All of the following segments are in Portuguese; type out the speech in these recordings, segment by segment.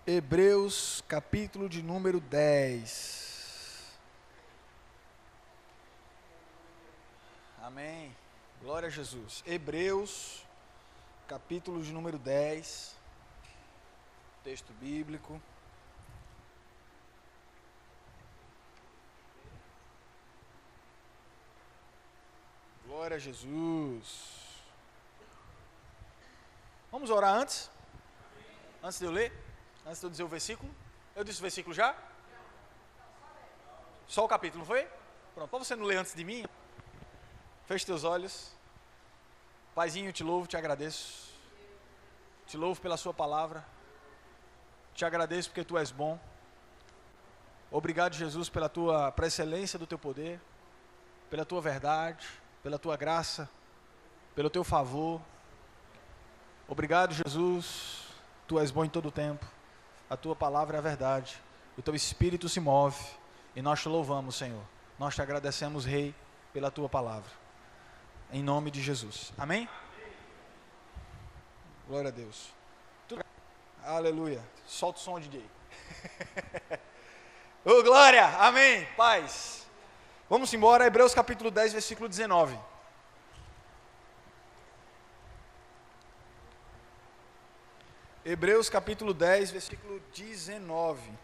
Hebreus, capítulo de número 10. Amém. Glória a Jesus. Hebreus, capítulo de número 10. Texto bíblico. Glória a Jesus. Vamos orar antes? Antes de eu ler? Antes de eu dizer o versículo? Eu disse o versículo já? Só o capítulo, não foi? Pronto, para você não ler antes de mim, feche teus olhos. Paizinho, eu te louvo, te agradeço. Te louvo pela sua palavra. Te agradeço porque tu és bom. Obrigado, Jesus, pela tua excelência do teu poder, pela tua verdade, pela tua graça, pelo teu favor. Obrigado, Jesus. Tu és bom em todo o tempo. A tua palavra é a verdade. O teu espírito se move. E nós te louvamos, Senhor. Nós te agradecemos, Rei, pela tua palavra. Em nome de Jesus. Amém? Glória a Deus. Aleluia. Solta o som, DJ. Ô, glória. Amém. Paz. Vamos embora. Hebreus capítulo 10, versículo 19. Hebreus capítulo 10, versículo 19.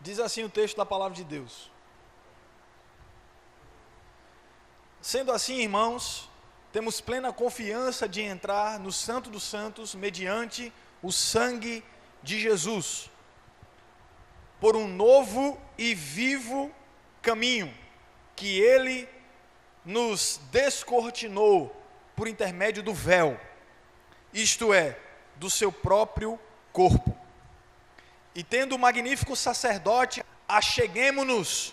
Diz assim o texto da palavra de Deus. Sendo assim, irmãos, temos plena confiança de entrar no Santo dos Santos mediante o sangue de Jesus, por um novo e vivo caminho que Ele nos descortinou por intermédio do véu, isto é, do seu próprio corpo. E tendo o magnífico sacerdote, acheguemo-nos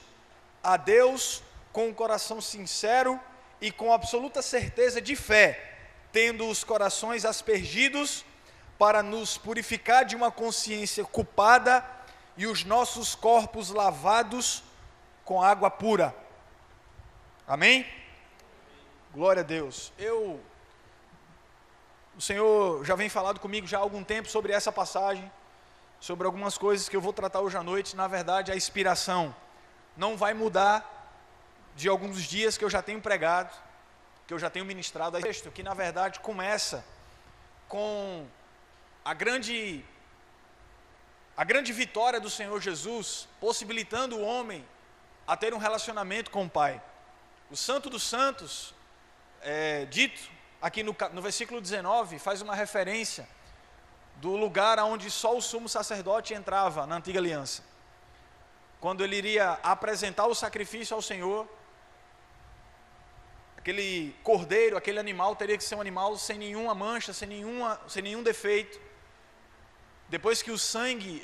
a Deus com um coração sincero e com absoluta certeza de fé, tendo os corações aspergidos para nos purificar de uma consciência culpada e os nossos corpos lavados com água pura. Amém? Glória a Deus. O Senhor já vem falando comigo já há algum tempo sobre essa passagem, sobre algumas coisas que eu vou tratar hoje à noite. Na verdade, a inspiração não vai mudar de alguns dias que eu já tenho pregado, que eu já tenho ministrado. É texto que, na verdade, começa com a grande vitória do Senhor Jesus, possibilitando o homem a ter um relacionamento com o Pai. O Santo dos Santos, dito aqui no versículo 19, faz uma referência do lugar onde só o sumo sacerdote entrava na antiga aliança. Quando ele iria apresentar o sacrifício ao Senhor, aquele cordeiro, aquele animal teria que ser um animal sem nenhuma mancha, sem nenhum defeito. Depois que o sangue,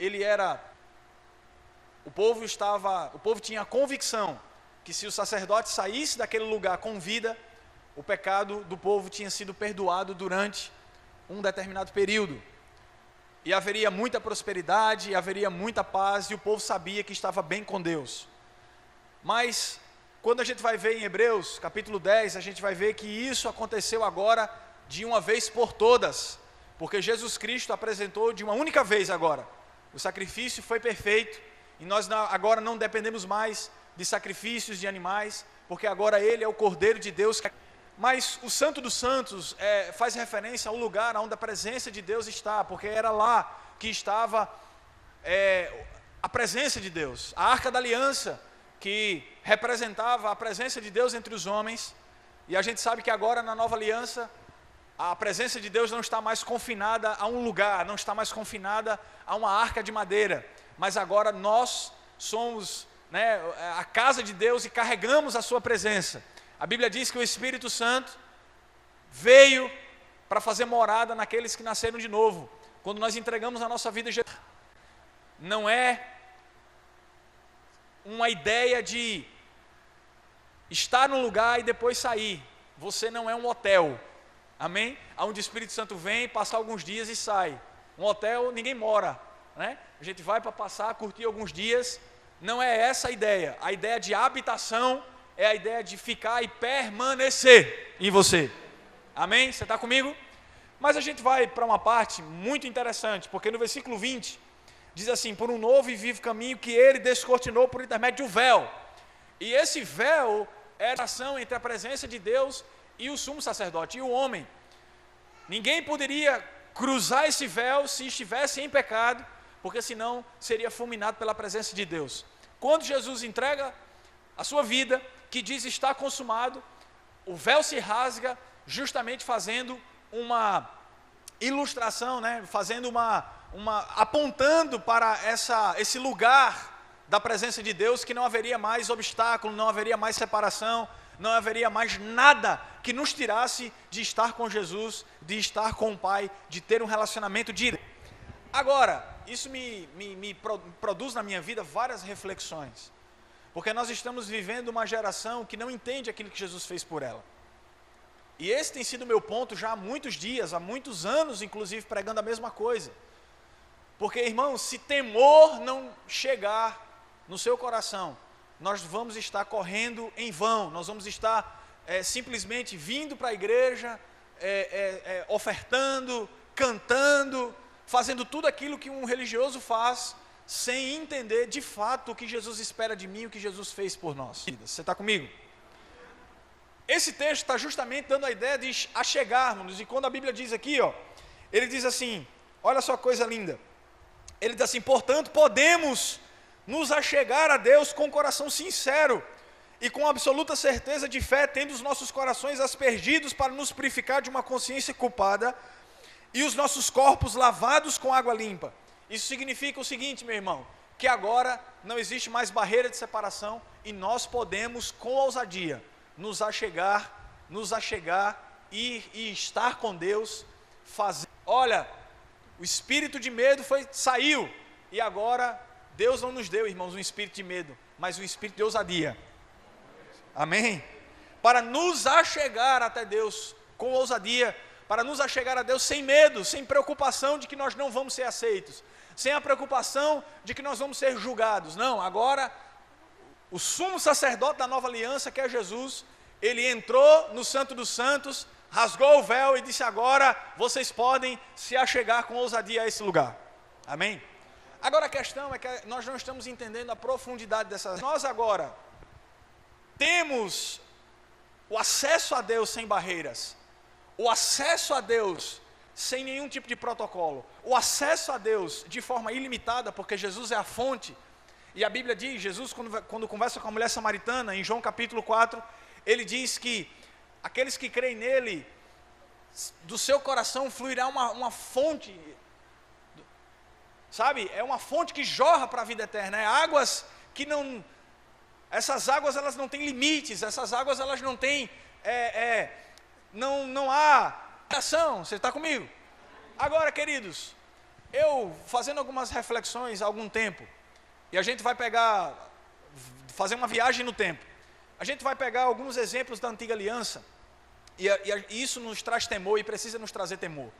o povo tinha a convicção que se o sacerdote saísse daquele lugar com vida, o pecado do povo tinha sido perdoado durante um determinado período. E haveria muita prosperidade, haveria muita paz, e o povo sabia que estava bem com Deus. Mas, quando a gente vai ver em Hebreus, capítulo 10, a gente vai ver que isso aconteceu agora de uma vez por todas, porque Jesus Cristo apresentou de uma única vez agora. O sacrifício foi perfeito, e nós agora não dependemos mais de sacrifícios de animais, porque agora Ele é o Cordeiro de Deus. Mas o Santo dos Santos faz referência ao lugar onde a presença de Deus está, porque era lá que estava a presença de Deus, a Arca da Aliança, que representava a presença de Deus entre os homens. E a gente sabe que agora na nova aliança, a presença de Deus não está mais confinada a um lugar, não está mais confinada a uma arca de madeira, mas agora nós somos a casa de Deus e carregamos a sua presença. A Bíblia diz que o Espírito Santo veio para fazer morada naqueles que nasceram de novo. Quando nós entregamos a nossa vida a Jesus, não é uma ideia de estar num lugar e depois sair. Você não é um hotel, amém? Onde o Espírito Santo vem, passa alguns dias e sai. Um hotel ninguém mora, né? A gente vai para passar, curtir alguns dias. Não é essa a ideia. A ideia de habitação é a ideia de ficar e permanecer em você. Amém? Você está comigo? Mas a gente vai para uma parte muito interessante, porque no versículo 20, diz assim: por um novo e vivo caminho que ele descortinou por intermédio do véu. E esse véu é a relação entre a presença de Deus e o sumo sacerdote, e o homem. Ninguém poderia cruzar esse véu se estivesse em pecado, porque senão seria fulminado pela presença de Deus. Quando Jesus entrega a sua vida, que diz está consumado, o véu se rasga, justamente fazendo uma ilustração, né? Fazendo apontando para esse lugar da presença de Deus, que não haveria mais obstáculo, não haveria mais separação, não haveria mais nada que nos tirasse de estar com Jesus, de estar com o Pai, de ter um relacionamento direto. Agora, isso me produz na minha vida várias reflexões, porque nós estamos vivendo uma geração que não entende aquilo que Jesus fez por ela. E esse tem sido o meu ponto já há muitos dias, há muitos anos, inclusive, pregando a mesma coisa. Porque, irmãos, se temor não chegar no seu coração, nós vamos estar correndo em vão, nós vamos estar simplesmente vindo para a igreja, ofertando, cantando, fazendo tudo aquilo que um religioso faz, sem entender de fato o que Jesus espera de mim, o que Jesus fez por nós. Você está comigo? Esse texto está justamente dando a ideia de achegarmos, e quando a Bíblia diz aqui, ele diz assim, olha só que coisa linda, ele diz assim: portanto, podemos nos achegar a Deus com coração sincero e com absoluta certeza de fé, tendo os nossos corações aspergidos para nos purificar de uma consciência culpada e os nossos corpos lavados com água limpa. Isso significa o seguinte, meu irmão, que agora não existe mais barreira de separação e nós podemos com ousadia nos achegar e estar com Deus, fazer. Olha, o espírito de medo saiu, e agora Deus não nos deu, irmãos, um espírito de medo, mas um espírito de ousadia. Amém? Para nos achegar até Deus com ousadia, para nos achegar a Deus sem medo, sem preocupação de que nós não vamos ser aceitos, sem a preocupação de que nós vamos ser julgados. Não, agora o sumo sacerdote da nova aliança, que é Jesus, ele entrou no Santo dos Santos, rasgou o véu e disse: agora vocês podem se achegar com ousadia a esse lugar. Amém? Agora a questão é que nós não estamos entendendo a profundidade dessas. Nós agora temos o acesso a Deus sem barreiras, o acesso a Deus sem nenhum tipo de protocolo, o acesso a Deus de forma ilimitada, porque Jesus é a fonte. E a Bíblia diz, Jesus quando conversa com a mulher samaritana, em João capítulo 4, ele diz que aqueles que creem nele, do seu coração fluirá uma fonte, sabe? É uma fonte que jorra para a vida eterna, águas que não, essas águas elas não têm limites, essas águas elas não têm, não há ação. Você está comigo? Agora, queridos, eu fazendo algumas reflexões há algum tempo, e a gente vai fazer uma viagem no tempo, a gente vai pegar alguns exemplos da antiga aliança, e isso nos traz temor e precisa nos trazer temor.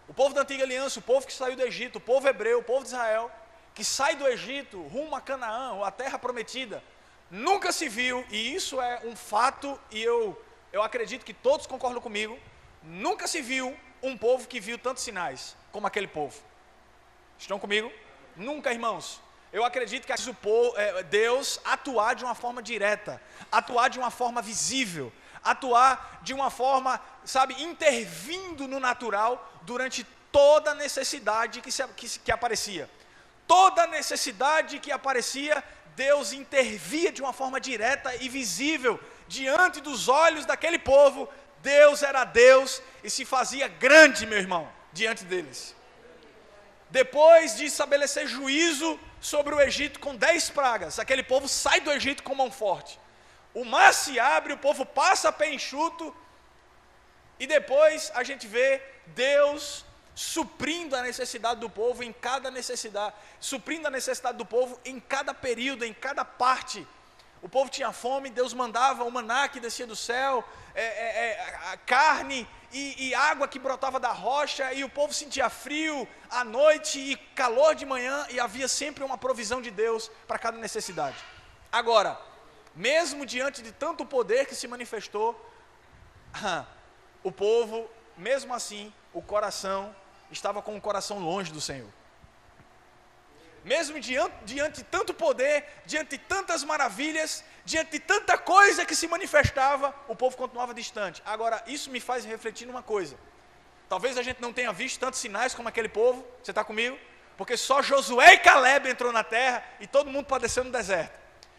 O povo da antiga aliança, o povo que saiu do Egito, o povo hebreu, o povo de Israel, que sai do Egito rumo a Canaã, a terra prometida, nunca se viu, e isso é um fato, e eu acredito que todos concordam comigo, nunca se viu um povo que viu tantos sinais como aquele povo. Estão comigo? Nunca, irmãos. Eu acredito que Deus atuar de uma forma direta, atuar de uma forma visível, atuar de uma forma, sabe, intervindo no natural durante toda a necessidade que aparecia. Toda necessidade que aparecia, Deus intervia de uma forma direta e visível diante dos olhos daquele povo. Deus era Deus e se fazia grande, meu irmão, diante deles. Depois de estabelecer juízo sobre o Egito com 10 pragas, aquele povo sai do Egito com mão forte. O mar se abre, o povo passa a pé enxuto, e depois a gente vê Deus suprindo a necessidade do povo em cada necessidade, suprindo a necessidade do povo em cada período, em cada parte. o povo tinha fome, Deus mandava o maná que descia do céu, a carne e água que brotava da rocha, e o povo sentia frio à noite e calor de manhã, e havia sempre uma provisão de Deus para cada necessidade. Agora, mesmo diante de tanto poder que se manifestou, o povo, mesmo assim, o coração estava com o coração longe do Senhor. Mesmo diante de tanto poder, diante de tantas maravilhas, diante de tanta coisa que se manifestava, o povo continuava distante. Agora, isso me faz refletir numa coisa. Talvez a gente não tenha visto tantos sinais como aquele povo, você está comigo? Porque só Josué e Caleb entrou na terra e todo mundo padeceu no deserto.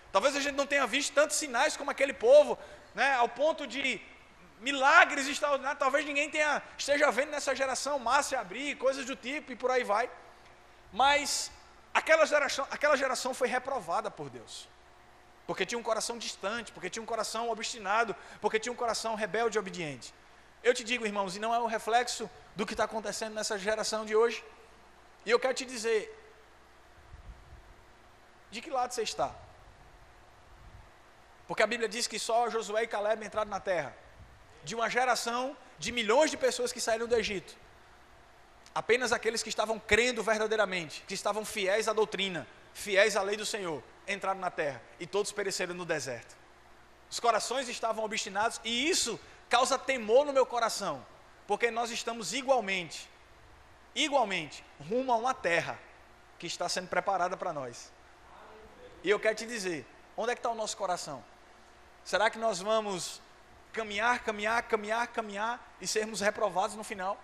Talvez a gente não tenha visto tantos sinais como aquele povo, né, ao ponto de milagres extraordinários. Talvez ninguém esteja vendo nessa geração Márcia abrir, coisas do tipo e por aí vai. Mas aquela geração foi reprovada por Deus, porque tinha um coração distante, porque tinha um coração obstinado, porque tinha um coração rebelde e obediente. Eu te digo, irmãos, e não é um reflexo do que está acontecendo nessa geração de hoje. E eu quero te dizer, de que lado você está? Porque a Bíblia diz que só Josué e Caleb entraram na terra. De uma geração de milhões de pessoas que saíram do Egito, apenas aqueles que estavam crendo verdadeiramente, que estavam fiéis à doutrina, fiéis à lei do Senhor, entraram na terra, e todos pereceram no deserto. Os corações estavam obstinados, e isso causa temor no meu coração, porque nós estamos igualmente, rumo a uma terra que está sendo preparada para nós. E eu quero te dizer, onde é que está o nosso coração? Será que nós vamos caminhar e sermos reprovados no final?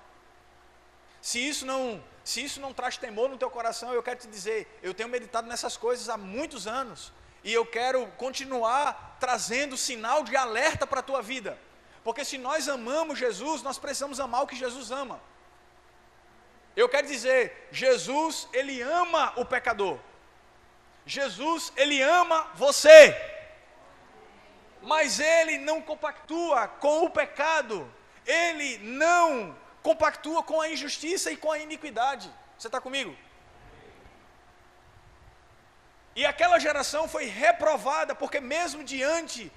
Se isso não traz temor no teu coração, eu quero te dizer, eu tenho meditado nessas coisas há muitos anos, e eu quero continuar trazendo sinal de alerta para a tua vida, porque se nós amamos Jesus, nós precisamos amar o que Jesus ama. Eu quero dizer, Jesus, Ele ama o pecador, Jesus, Ele ama você, mas Ele não compactua com o pecado, Ele não compactua com a injustiça e com a iniquidade. Você está comigo? E aquela geração foi reprovada, porque mesmo diante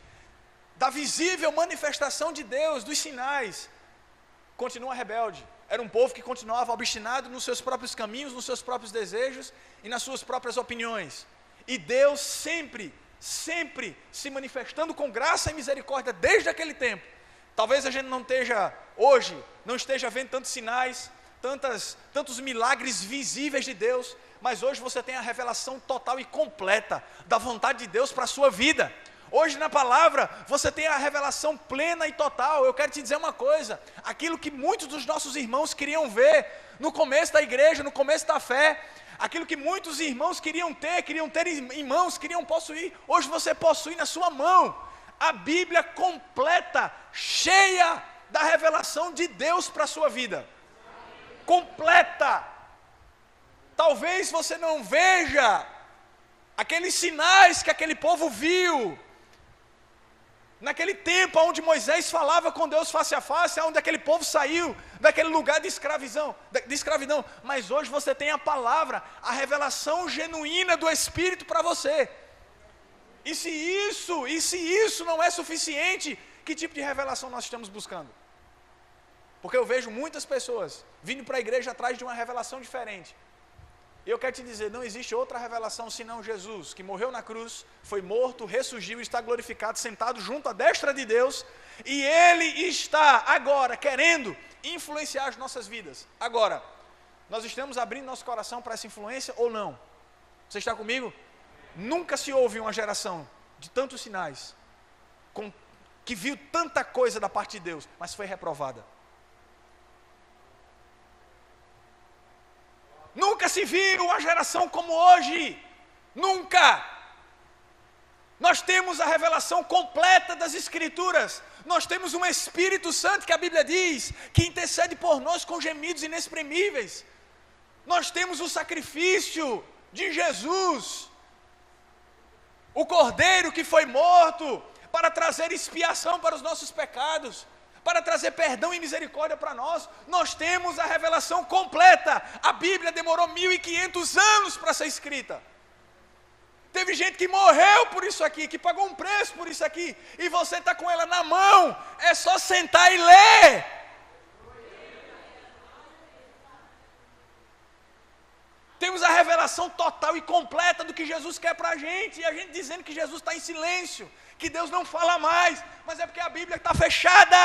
da visível manifestação de Deus, dos sinais, continua rebelde. Era um povo que continuava obstinado nos seus próprios caminhos, nos seus próprios desejos e nas suas próprias opiniões. E Deus sempre se manifestando com graça e misericórdia desde aquele tempo. Talvez a gente não esteja vendo tantos sinais, tantos milagres visíveis de Deus, mas hoje você tem a revelação total e completa da vontade de Deus para a sua vida. Hoje na palavra você tem a revelação plena e total. Eu quero te dizer uma coisa, aquilo que muitos dos nossos irmãos queriam ver no começo da igreja, no começo da fé, aquilo que muitos irmãos queriam ter em mãos, queriam possuir, hoje você possui na sua mão. A Bíblia completa, cheia da revelação de Deus para a sua vida. Completa. Talvez você não veja aqueles sinais que aquele povo viu naquele tempo onde Moisés falava com Deus face a face, onde aquele povo saiu daquele lugar de escravidão, mas hoje você tem a palavra, a revelação genuína do Espírito para você. E se isso não é suficiente, que tipo de revelação nós estamos buscando? Porque eu vejo muitas pessoas vindo para a igreja atrás de uma revelação diferente. E eu quero te dizer, não existe outra revelação senão Jesus, que morreu na cruz, foi morto, ressurgiu e está glorificado, sentado junto à destra de Deus, e Ele está agora querendo influenciar as nossas vidas. Agora, nós estamos abrindo nosso coração para essa influência ou não? Você está comigo? Nunca se houve uma geração de tantos sinais, que viu tanta coisa da parte de Deus, mas foi reprovada. Nunca se viu uma geração como hoje, nunca. Nós temos a revelação completa das Escrituras, nós temos um Espírito Santo que a Bíblia diz, que intercede por nós com gemidos inexprimíveis. Nós temos o sacrifício de Jesus, o Cordeiro que foi morto para trazer expiação para os nossos pecados, para trazer perdão e misericórdia para nós. Nós temos a revelação completa. A Bíblia demorou 1500 anos para ser escrita. Teve gente que morreu por isso aqui, que pagou um preço por isso aqui, e você está com ela na mão, é só sentar e ler. Temos a revelação total e completa do que Jesus quer para a gente, e a gente dizendo que Jesus está em silêncio, que Deus não fala mais, mas é porque a Bíblia está fechada.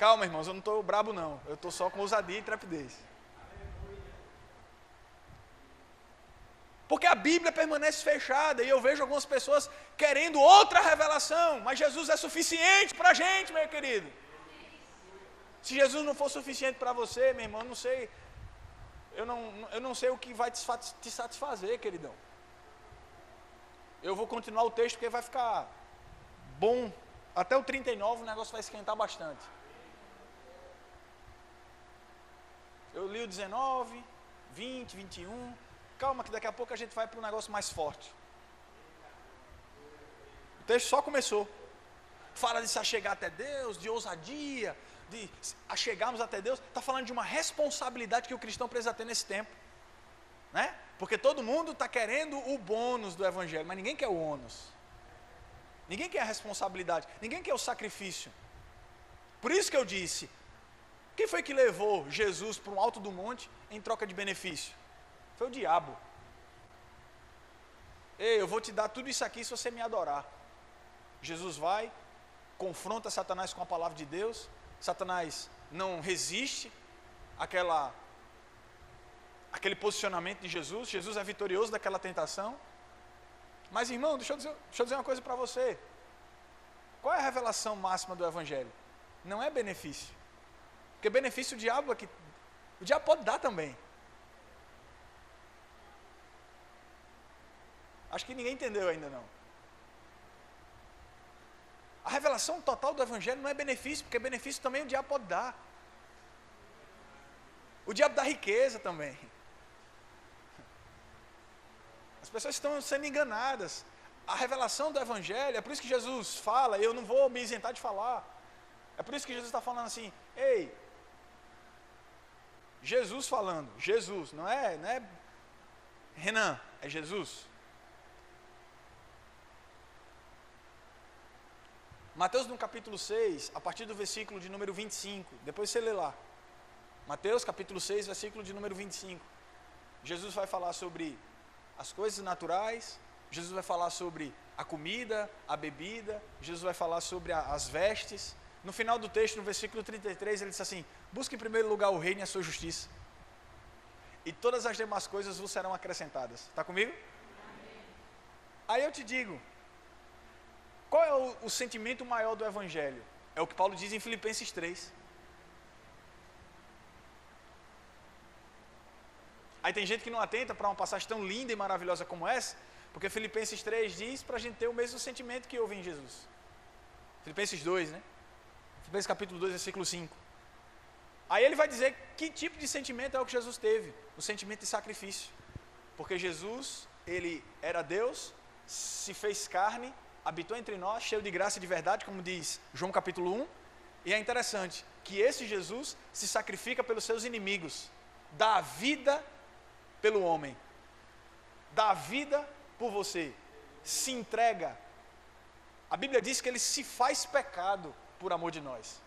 Calma, irmãos, eu não estou brabo não, eu estou só com ousadia e trepidez. Porque a Bíblia permanece fechada, e eu vejo algumas pessoas querendo outra revelação, mas Jesus é suficiente para a gente, meu querido. Se Jesus não for suficiente para você, meu irmão, eu não sei o que vai te satisfazer, queridão. Eu vou continuar o texto porque vai ficar bom. Até o 39 o negócio vai esquentar bastante. Eu li o 19, 20, 21. Calma que daqui a pouco a gente vai para um negócio mais forte. O texto só começou. Fala de se achegar até Deus, de ousadia, de achegarmos até Deus. Está falando de uma responsabilidade que o cristão precisa ter nesse tempo, né? Porque todo mundo está querendo o bônus do evangelho, mas ninguém quer o ônus. Ninguém quer a responsabilidade, ninguém quer o sacrifício. Por isso que eu disse, quem foi que levou Jesus para um alto do monte em troca de benefício? Foi o diabo. Ei, eu vou te dar tudo isso aqui se você me adorar. Jesus vai, confronta Satanás com a palavra de Deus. Satanás não resiste àquele posicionamento de Jesus. Jesus é vitorioso daquela tentação. Mas, irmão, deixa eu dizer uma coisa para você. Qual é a revelação máxima do evangelho? Não é benefício. Porque benefício o diabo pode dar também. Acho que ninguém entendeu ainda não. A revelação total do evangelho não é benefício, porque benefício também o diabo pode dar. O diabo dá riqueza também. As pessoas estão sendo enganadas. A revelação do evangelho, é por isso que Jesus fala, eu não vou me isentar de falar. É por isso que Jesus está falando assim, ei, Jesus falando, Jesus, não é Renan, é Jesus. Mateus no capítulo 6, a partir do versículo de número 25, depois você lê lá. Mateus capítulo 6, versículo de número 25. Jesus vai falar sobre as coisas naturais, Jesus vai falar sobre a comida, a bebida, Jesus vai falar sobre as vestes. No final do texto, no versículo 33, ele diz assim, busque em primeiro lugar o reino e a sua justiça, e todas as demais coisas vos serão acrescentadas. Está comigo? Amém. Aí eu te digo, qual é o sentimento maior do evangelho? É o que Paulo diz em Filipenses 3. Aí tem gente que não atenta para uma passagem tão linda e maravilhosa como essa, porque Filipenses 3 diz para a gente ter o mesmo sentimento que houve em Jesus. Filipenses 2, né? Filipenses capítulo 2, versículo 5. Aí ele vai dizer que tipo de sentimento é o que Jesus teve, o sentimento de sacrifício. Porque Jesus, ele era Deus, se fez carne, habitou entre nós, cheio de graça e de verdade, como diz João capítulo 1. E é interessante que esse Jesus se sacrifica pelos seus inimigos, dá a vida pelo homem, dá a vida por você, se entrega. A Bíblia diz que ele se faz pecado por amor de nós.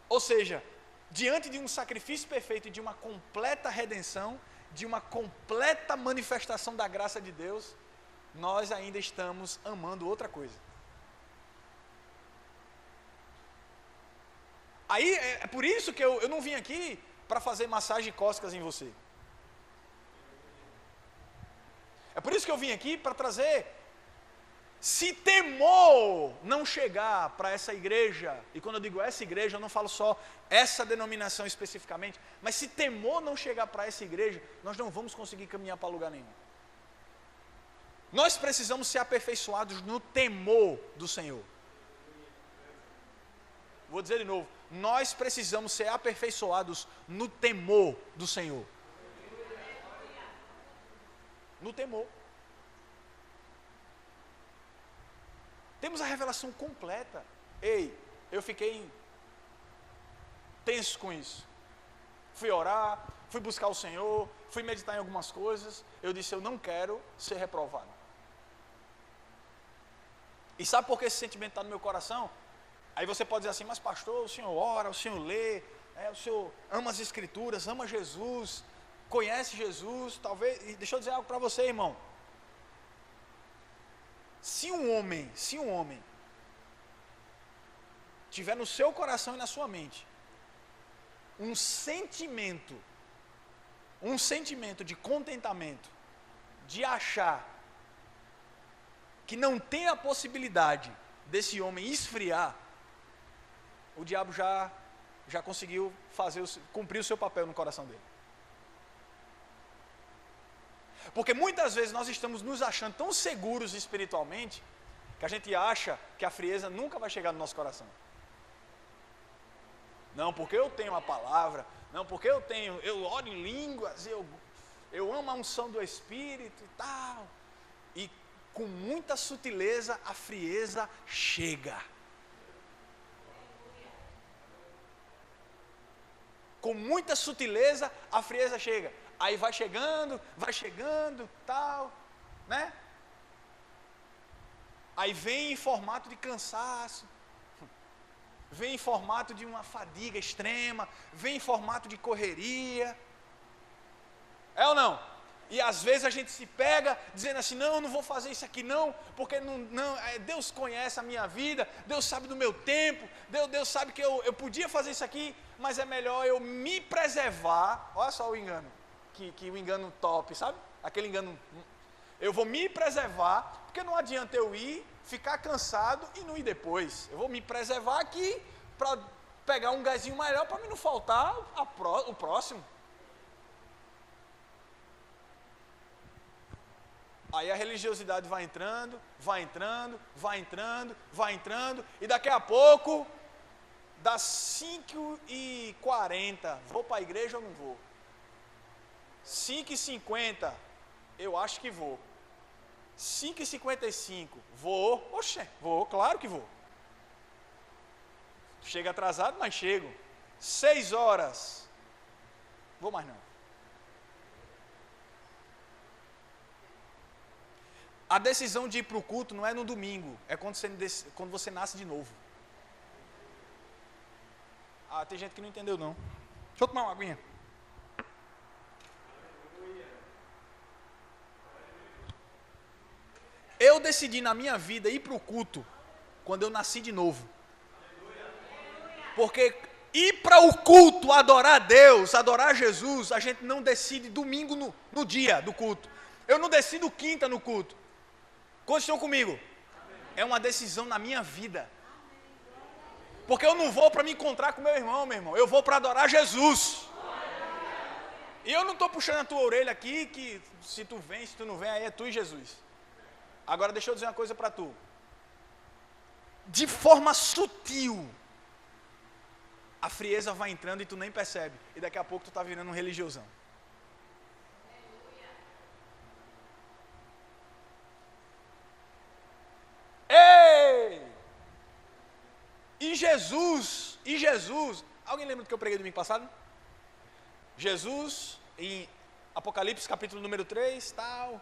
Ou seja, diante de um sacrifício perfeito e de uma completa redenção, de uma completa manifestação da graça de Deus, nós ainda estamos amando outra coisa. Aí é por isso que eu não vim aqui para fazer massagem cósticas em você. É por isso que eu vim aqui para trazer, se temor não chegar para essa igreja, e quando eu digo essa igreja, eu não falo só essa denominação especificamente, mas se temor não chegar para essa igreja, nós não vamos conseguir caminhar para lugar nenhum. Nós precisamos ser aperfeiçoados no temor do Senhor. Vou dizer de novo, nós precisamos ser aperfeiçoados no temor do Senhor. No temor. Temos a revelação completa. Ei, eu fiquei tenso com isso. Fui orar, fui buscar o Senhor, fui meditar em algumas coisas, eu disse, eu não quero ser reprovado. E sabe por que esse sentimento está no meu coração? Aí você pode dizer assim, mas pastor, o senhor ora, o senhor lê, o senhor ama as escrituras, ama Jesus, conhece Jesus, talvez, e deixa eu dizer algo para você, irmão. Se um homem tiver no seu coração e na sua mente um sentimento de contentamento, de achar que não tem a possibilidade desse homem esfriar, o diabo já conseguiu cumprir o seu papel no coração dele. Porque muitas vezes nós estamos nos achando tão seguros espiritualmente, que a gente acha que a frieza nunca vai chegar no nosso coração. Não, porque eu tenho a palavra, não, porque eu oro em línguas, eu amo a unção do Espírito e tal. E com muita sutileza a frieza chega. Com muita sutileza a frieza chega. Aí vai chegando, tal, né? Aí vem em formato de cansaço, vem em formato de uma fadiga extrema, vem em formato de correria. É ou não? E às vezes a gente se pega dizendo assim, não, eu não vou fazer isso aqui não, porque Deus conhece a minha vida, Deus sabe do meu tempo, Deus sabe que eu podia fazer isso aqui, mas é melhor eu me preservar. Olha só o engano, que o engano top, sabe? Aquele engano, eu vou me preservar, porque não adianta eu ir, ficar cansado e não ir depois. Eu vou me preservar aqui para pegar um gásinho melhor para mim não faltar o próximo. Aí a religiosidade vai entrando, e daqui a pouco, das 5h40, vou para a igreja ou não vou? 5h50, eu acho que vou. 5h55, vou. Oxe, vou, claro que vou. Chega atrasado, mas chego. 6 horas, vou mais não. A decisão de ir para o culto não é no domingo, é quando você nasce de novo. Ah, tem gente que não entendeu não. Deixa eu tomar uma aguinha. Eu decidi na minha vida ir para o culto quando eu nasci de novo. Porque ir para o culto, adorar a Deus, adorar Jesus, a gente não decide domingo no dia do culto. Eu não decido quinta no culto. Quantos estão comigo? É uma decisão na minha vida. Porque eu não vou para me encontrar com meu irmão. Eu vou para adorar Jesus. E eu não estou puxando a tua orelha aqui, que se tu vem, se tu não vem, aí é tu e Jesus. Agora deixa eu dizer uma coisa para tu. De forma sutil, a frieza vai entrando e tu nem percebe. E daqui a pouco tu está virando um religiosão. Ei! E Jesus, alguém lembra do que eu preguei domingo passado? Jesus, em Apocalipse capítulo número 3, tal,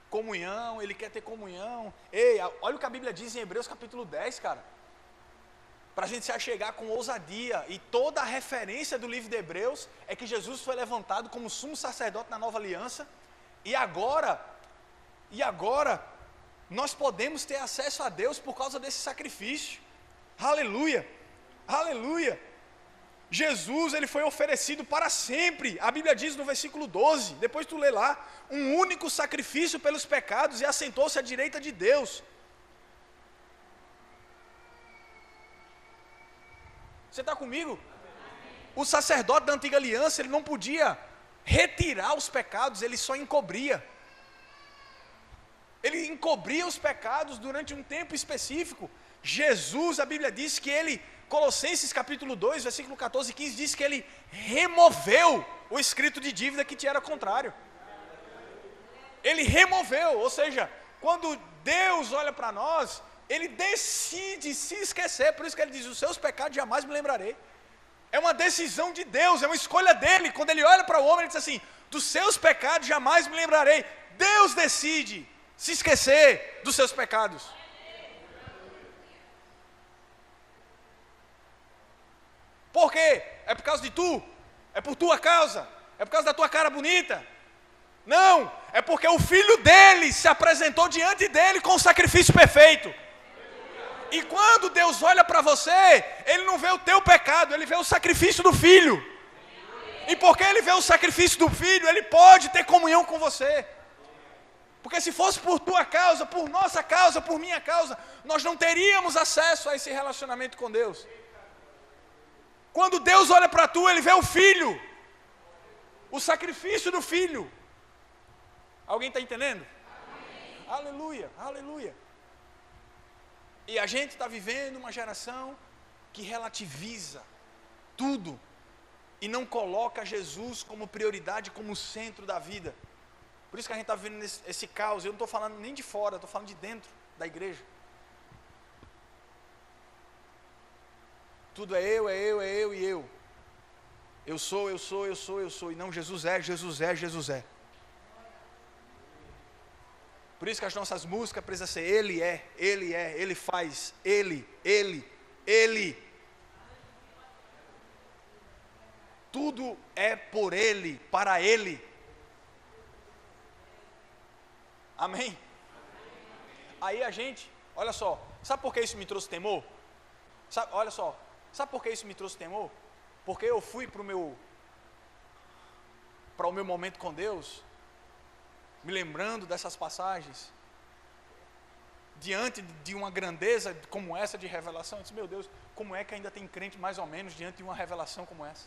comunhão, ele quer ter comunhão. Ei, olha o que a Bíblia diz em Hebreus capítulo 10, cara. Para a gente se achegar com ousadia. E toda a referência do livro de Hebreus é que Jesus foi levantado como sumo sacerdote na nova aliança. E agora, nós podemos ter acesso a Deus por causa desse sacrifício. Aleluia, aleluia. Jesus, ele foi oferecido para sempre. A Bíblia diz no versículo 12, depois tu lê lá, um único sacrifício pelos pecados e assentou-se à direita de Deus. Você está comigo? O sacerdote da antiga aliança, ele não podia retirar os pecados, ele só encobria. Ele encobria os pecados durante um tempo específico. Jesus, a Bíblia diz que ele, Colossenses capítulo 2, versículo 14 e 15, diz que ele removeu o escrito de dívida que te era contrário. Ele removeu, ou seja, quando Deus olha para nós, ele decide se esquecer, por isso que ele diz, os seus pecados jamais me lembrarei. É uma decisão de Deus, é uma escolha dele. Quando ele olha para o homem, ele diz assim, dos seus pecados jamais me lembrarei. Deus decide se esquecer dos seus pecados. Por quê? É por causa de tu? É por tua causa? É por causa da tua cara bonita? Não, é porque o Filho dele se apresentou diante dele com o sacrifício perfeito. E quando Deus olha para você, Ele não vê o teu pecado, Ele vê o sacrifício do Filho. E porque Ele vê o sacrifício do Filho, Ele pode ter comunhão com você. Porque se fosse por tua causa, por nossa causa, por minha causa, nós não teríamos acesso a esse relacionamento com Deus. Quando Deus olha para tu, Ele vê o Filho. O sacrifício do Filho. Alguém está entendendo? Amém. Aleluia, aleluia. E a gente está vivendo uma geração que relativiza tudo e não coloca Jesus como prioridade, como centro da vida. Por isso que a gente está vivendo esse caos. Eu não estou falando nem de fora, estou falando de dentro da igreja. Tudo é eu e eu. Eu sou. E não, Jesus é. Por isso que as nossas músicas precisam ser Ele é, Ele faz, Ele. Tudo é por Ele, para Ele. Amém? Aí a gente, olha só, sabe por que isso me trouxe temor? Sabe por que isso me trouxe temor? Porque eu fui para o meu momento com Deus, me lembrando dessas passagens, diante de uma grandeza como essa de revelação. Eu disse, meu Deus, como é que ainda tem crente mais ou menos diante de uma revelação como essa?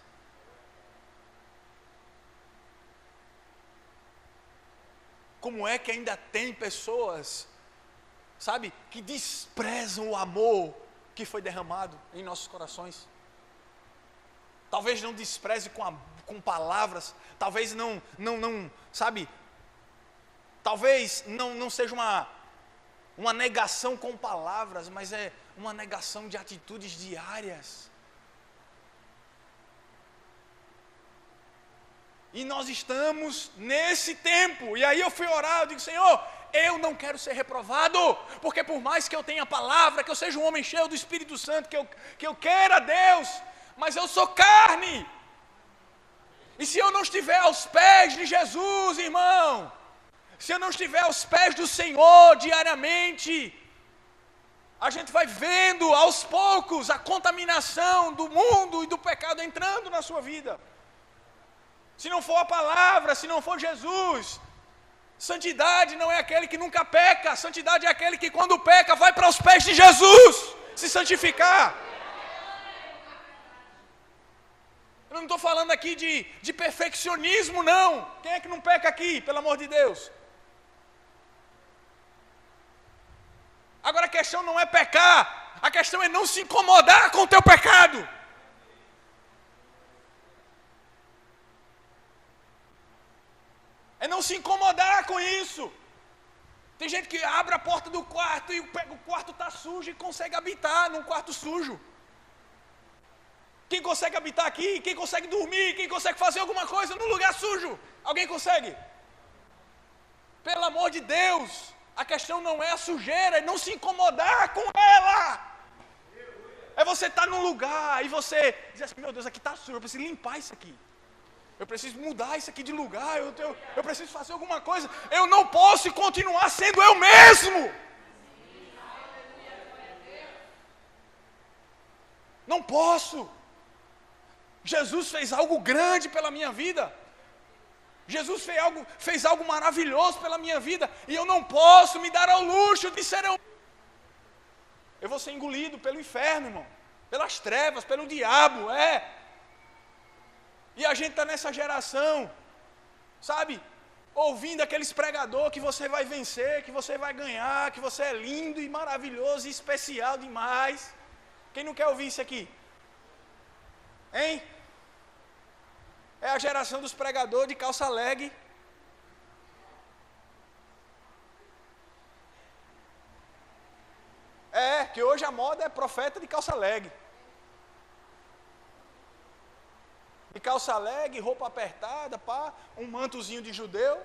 Como é que ainda tem pessoas, sabe, que desprezam o amor que foi derramado em nossos corações? Talvez não despreze com palavras, talvez não, sabe, talvez não seja uma negação com palavras, mas é uma negação de atitudes diárias. E nós estamos nesse tempo. E aí eu fui orar, eu digo, Senhor, eu não quero ser reprovado, porque por mais que eu tenha a palavra, que eu seja um homem cheio do Espírito Santo, que eu queira Deus, mas eu sou carne. E se eu não estiver aos pés de Jesus, irmão, se eu não estiver aos pés do Senhor diariamente, a gente vai vendo aos poucos a contaminação do mundo e do pecado entrando na sua vida. Se não for a palavra, se não for Jesus, santidade não é aquele que nunca peca, santidade é aquele que quando peca vai para os pés de Jesus se santificar. Eu não estou falando aqui de perfeccionismo, não. Quem é que não peca aqui, pelo amor de Deus? Agora a questão não é pecar, a questão é não se incomodar com o teu pecado. É não se incomodar com isso. Tem gente que abre a porta do quarto e o quarto está sujo e consegue habitar num quarto sujo. Quem consegue habitar aqui? Quem consegue dormir? Quem consegue fazer alguma coisa num lugar sujo? Alguém consegue? Pelo amor de Deus, a questão não é a sujeira, é não se incomodar com ela. É você estar num lugar e você dizer assim, meu Deus, aqui está sujo, eu preciso limpar isso aqui. Eu preciso mudar isso aqui de lugar, eu preciso fazer alguma coisa. Eu não posso continuar sendo eu mesmo. Não posso. Jesus fez algo grande pela minha vida. Jesus fez algo maravilhoso pela minha vida. E eu não posso me dar ao luxo de ser eu. Eu vou ser engolido pelo inferno, irmão. Pelas trevas, pelo diabo, E a gente está nessa geração, sabe? Ouvindo aqueles pregadores que você vai vencer, que você vai ganhar, que você é lindo e maravilhoso e especial demais. Quem não quer ouvir isso aqui? Hein? É a geração dos pregadores de calça leg. Que hoje a moda é profeta de calça leg. De calça leg, roupa apertada, pá, um mantozinho de judeu,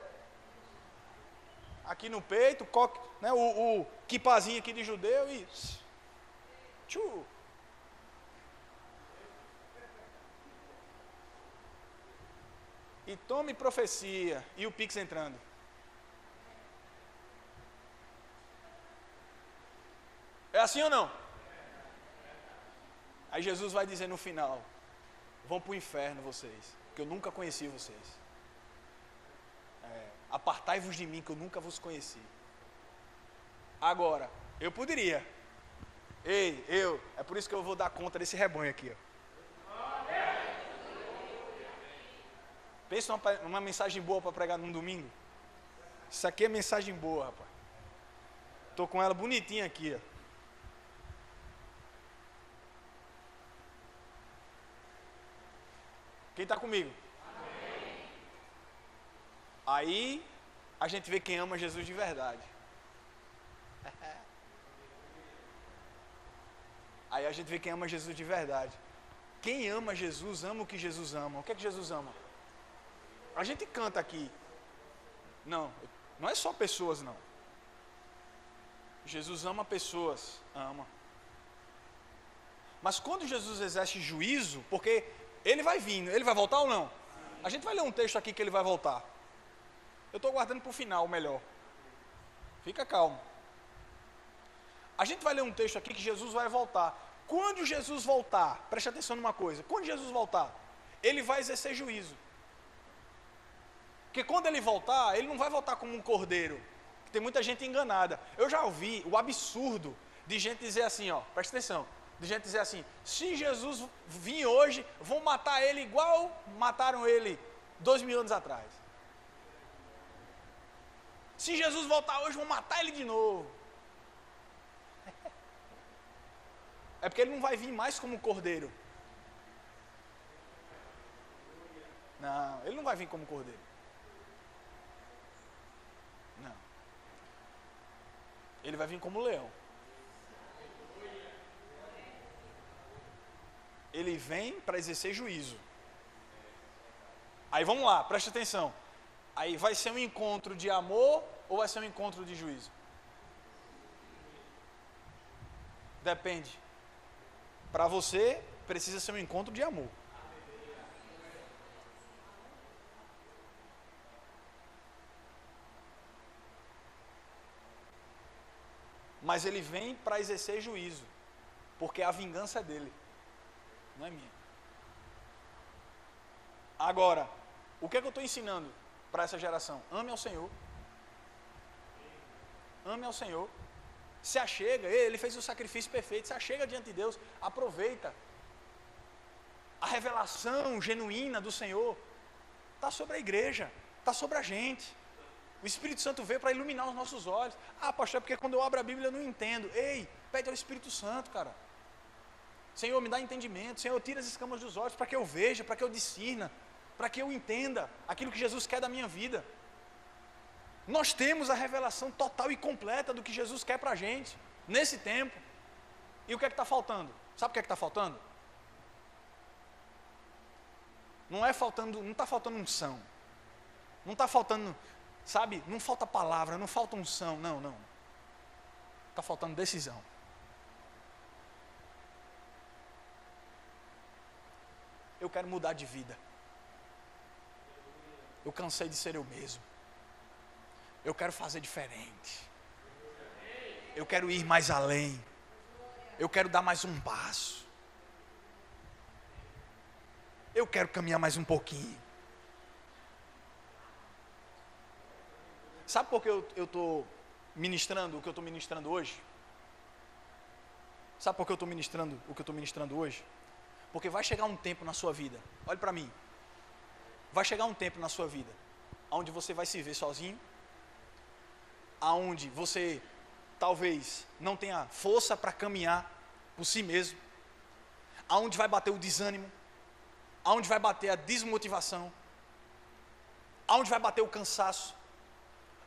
aqui no peito, né, o quipazinho aqui de judeu e... Tchu. E tome profecia, e o Pix entrando. É assim ou não? Aí Jesus vai dizer no final: vão para o inferno vocês, que eu nunca conheci vocês. Apartai-vos de mim, que eu nunca vos conheci. Agora, eu poderia. É por isso que eu vou dar conta desse rebanho aqui. Ó. Pensa numa mensagem boa para pregar num domingo. Isso aqui é mensagem boa, rapaz. Estou com ela bonitinha aqui, ó. Quem está comigo? Amém. Aí a gente vê quem ama Jesus de verdade. Aí a gente vê quem ama Jesus de verdade. Quem ama Jesus, ama o que Jesus ama. O que é que Jesus ama? A gente canta aqui. Não é só pessoas, não. Jesus ama pessoas, ama. Mas quando Jesus exerce juízo, porque ele vai vir, ele vai voltar ou não? A gente vai ler um texto aqui que ele vai voltar. Eu estou guardando para o final, melhor. Fica calmo. A gente vai ler um texto aqui que Jesus vai voltar. Quando Jesus voltar, preste atenção numa coisa. Quando Jesus voltar, ele vai exercer juízo. Porque quando ele voltar, ele não vai voltar como um cordeiro. Tem muita gente enganada. Eu já ouvi o absurdo de gente dizer assim, ó, presta atenção. De gente dizer assim, se Jesus vir hoje, vão matar ele igual mataram ele 2000 anos atrás. Se Jesus voltar hoje, vão matar ele de novo. É porque ele não vai vir mais como cordeiro. Não, ele não vai vir como cordeiro. Não. Ele vai vir como leão. Ele vem para exercer juízo. Aí vamos lá, preste atenção. Aí vai ser um encontro de amor ou vai ser um encontro de juízo? Depende. Para você, precisa ser um encontro de amor. Mas ele vem para exercer juízo, porque a vingança é dele, não é minha. Agora, o que é que eu estou ensinando para essa geração? Ame ao Senhor. Ame ao Senhor. Se achega, ele fez o sacrifício perfeito, se achega diante de Deus, aproveita. A revelação genuína do Senhor está sobre a igreja, está sobre a gente. O Espírito Santo veio para iluminar os nossos olhos. Ah, pastor, é porque quando eu abro a Bíblia eu não entendo. Ei, pede ao Espírito Santo, cara. Senhor, me dá entendimento. Senhor, tira as escamas dos olhos para que eu veja, para que eu discirna, para que eu entenda aquilo que Jesus quer da minha vida. Nós temos a revelação total e completa do que Jesus quer para a gente, nesse tempo. E o que é que está faltando? Sabe o que é que está faltando? Não está faltando unção. Não está faltando, sabe, não falta palavra, não falta unção, não. Está faltando decisão. Eu quero mudar de vida. Eu cansei de ser eu mesmo. Eu quero fazer diferente. Eu quero ir mais além. Eu quero dar mais um passo. Eu quero caminhar mais um pouquinho. Sabe por que eu estou ministrando o que eu estou ministrando hoje? Sabe por que eu estou ministrando o que eu estou ministrando hoje? Porque vai chegar um tempo na sua vida, olhe para mim, vai chegar um tempo na sua vida, onde você vai se ver sozinho, aonde você talvez não tenha força para caminhar por si mesmo, aonde vai bater o desânimo, aonde vai bater a desmotivação, aonde vai bater o cansaço,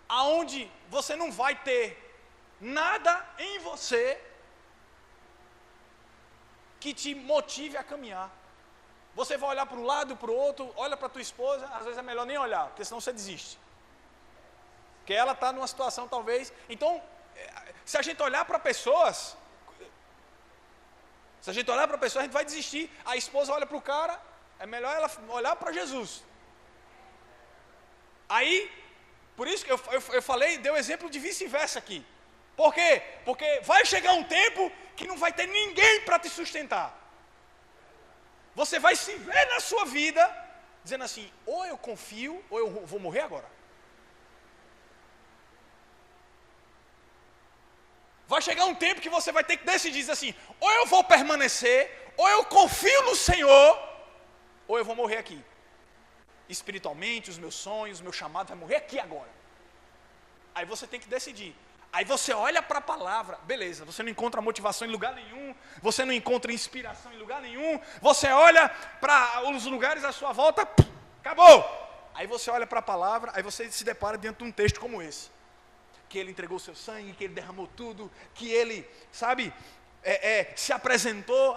aonde você não vai ter nada em você que te motive a caminhar. Você vai olhar para um lado e para o outro, olha para a tua esposa, às vezes é melhor nem olhar, porque senão você desiste. Porque ela está numa situação talvez... Então, se a gente olhar para pessoas, a gente vai desistir. A esposa olha para o cara, é melhor ela olhar para Jesus. Aí, por isso que eu falei, dei o exemplo de vice-versa aqui. Por quê? Porque vai chegar um tempo que não vai ter ninguém para te sustentar. Você vai se ver na sua vida, dizendo assim, ou eu confio, ou eu vou morrer agora. Vai chegar um tempo que você vai ter que decidir, dizer assim, ou eu vou permanecer, ou eu confio no Senhor, ou eu vou morrer aqui. Espiritualmente, os meus sonhos, o meu chamado vai morrer aqui agora. Aí você tem que decidir. Aí você olha para a palavra, beleza, você não encontra motivação em lugar nenhum, você não encontra inspiração em lugar nenhum, você olha para os lugares à sua volta, acabou. Aí você olha para a palavra, aí você se depara diante de um texto como esse. Que ele entregou o seu sangue, que ele derramou tudo, que ele, se apresentou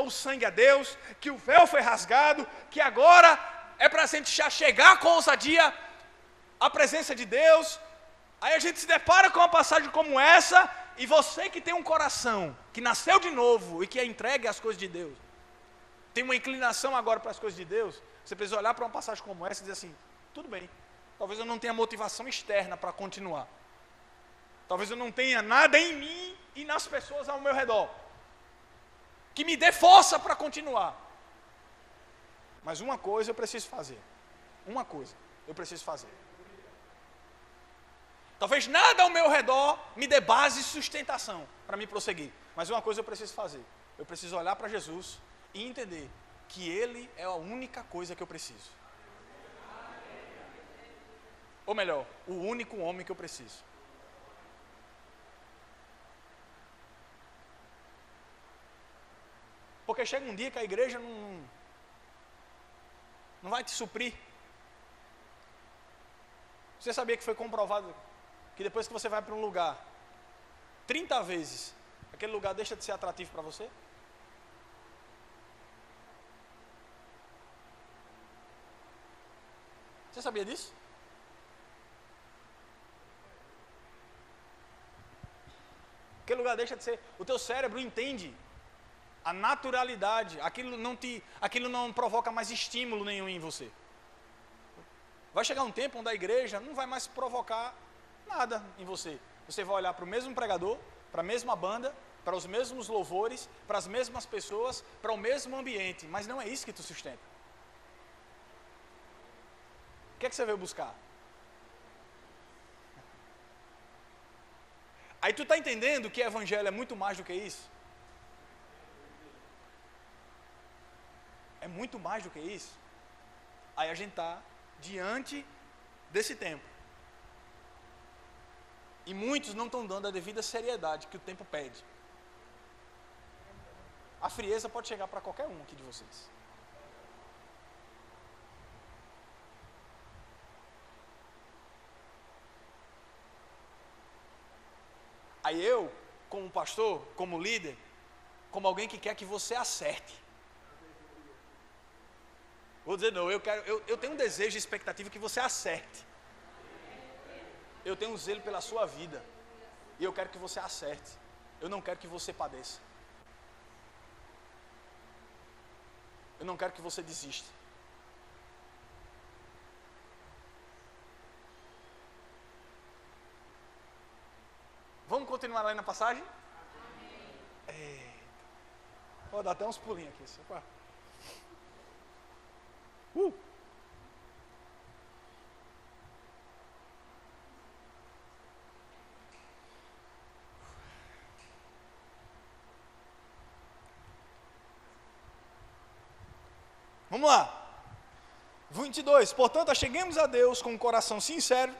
o sangue a Deus, que o véu foi rasgado, que agora é para a gente chegar com ousadia à presença de Deus. Aí a gente se depara com uma passagem como essa, e você que tem um coração, que nasceu de novo e que é entregue às coisas de Deus, tem uma inclinação agora para as coisas de Deus, você precisa olhar para uma passagem como essa e dizer assim, tudo bem, talvez eu não tenha motivação externa para continuar. Talvez eu não tenha nada em mim e nas pessoas ao meu redor que me dê força para continuar. Mas uma coisa eu preciso fazer. Uma coisa eu preciso fazer. Talvez nada ao meu redor me dê base e sustentação para me prosseguir. Mas uma coisa eu preciso fazer. Eu preciso olhar para Jesus e entender que Ele é a única coisa que eu preciso. Ou melhor, o único homem que eu preciso. Porque chega um dia que a igreja não vai te suprir. Você sabia que foi comprovado que depois que você vai para um lugar 30 vezes, aquele lugar deixa de ser atrativo para você? Você sabia disso? Aquele lugar deixa de ser... O teu cérebro entende a naturalidade, aquilo não provoca mais estímulo nenhum em você. Vai chegar um tempo onde a igreja não vai mais provocar nada em você. Você vai olhar para o mesmo pregador, para a mesma banda, para os mesmos louvores, para as mesmas pessoas, para o mesmo ambiente, mas não é isso que tu sustenta. O que é que você veio buscar? Aí tu está entendendo que evangelho é muito mais do que isso? É muito mais do que isso. Aí a gente está diante desse tempo. E muitos não estão dando a devida seriedade que o tempo pede. A frieza pode chegar para qualquer um aqui de vocês. Aí eu, como pastor, como líder, como alguém que quer que você acerte. Vou dizer não, eu tenho um desejo e expectativa que você acerte. Eu tenho um zelo pela sua vida. E eu quero que você acerte. Eu não quero que você padeça. Eu não quero que você desista. Vamos continuar lá na passagem? Vou dar até uns pulinhos aqui. Só pra... Vamos lá. 22. Portanto, acheguemos a Deus com um coração sincero,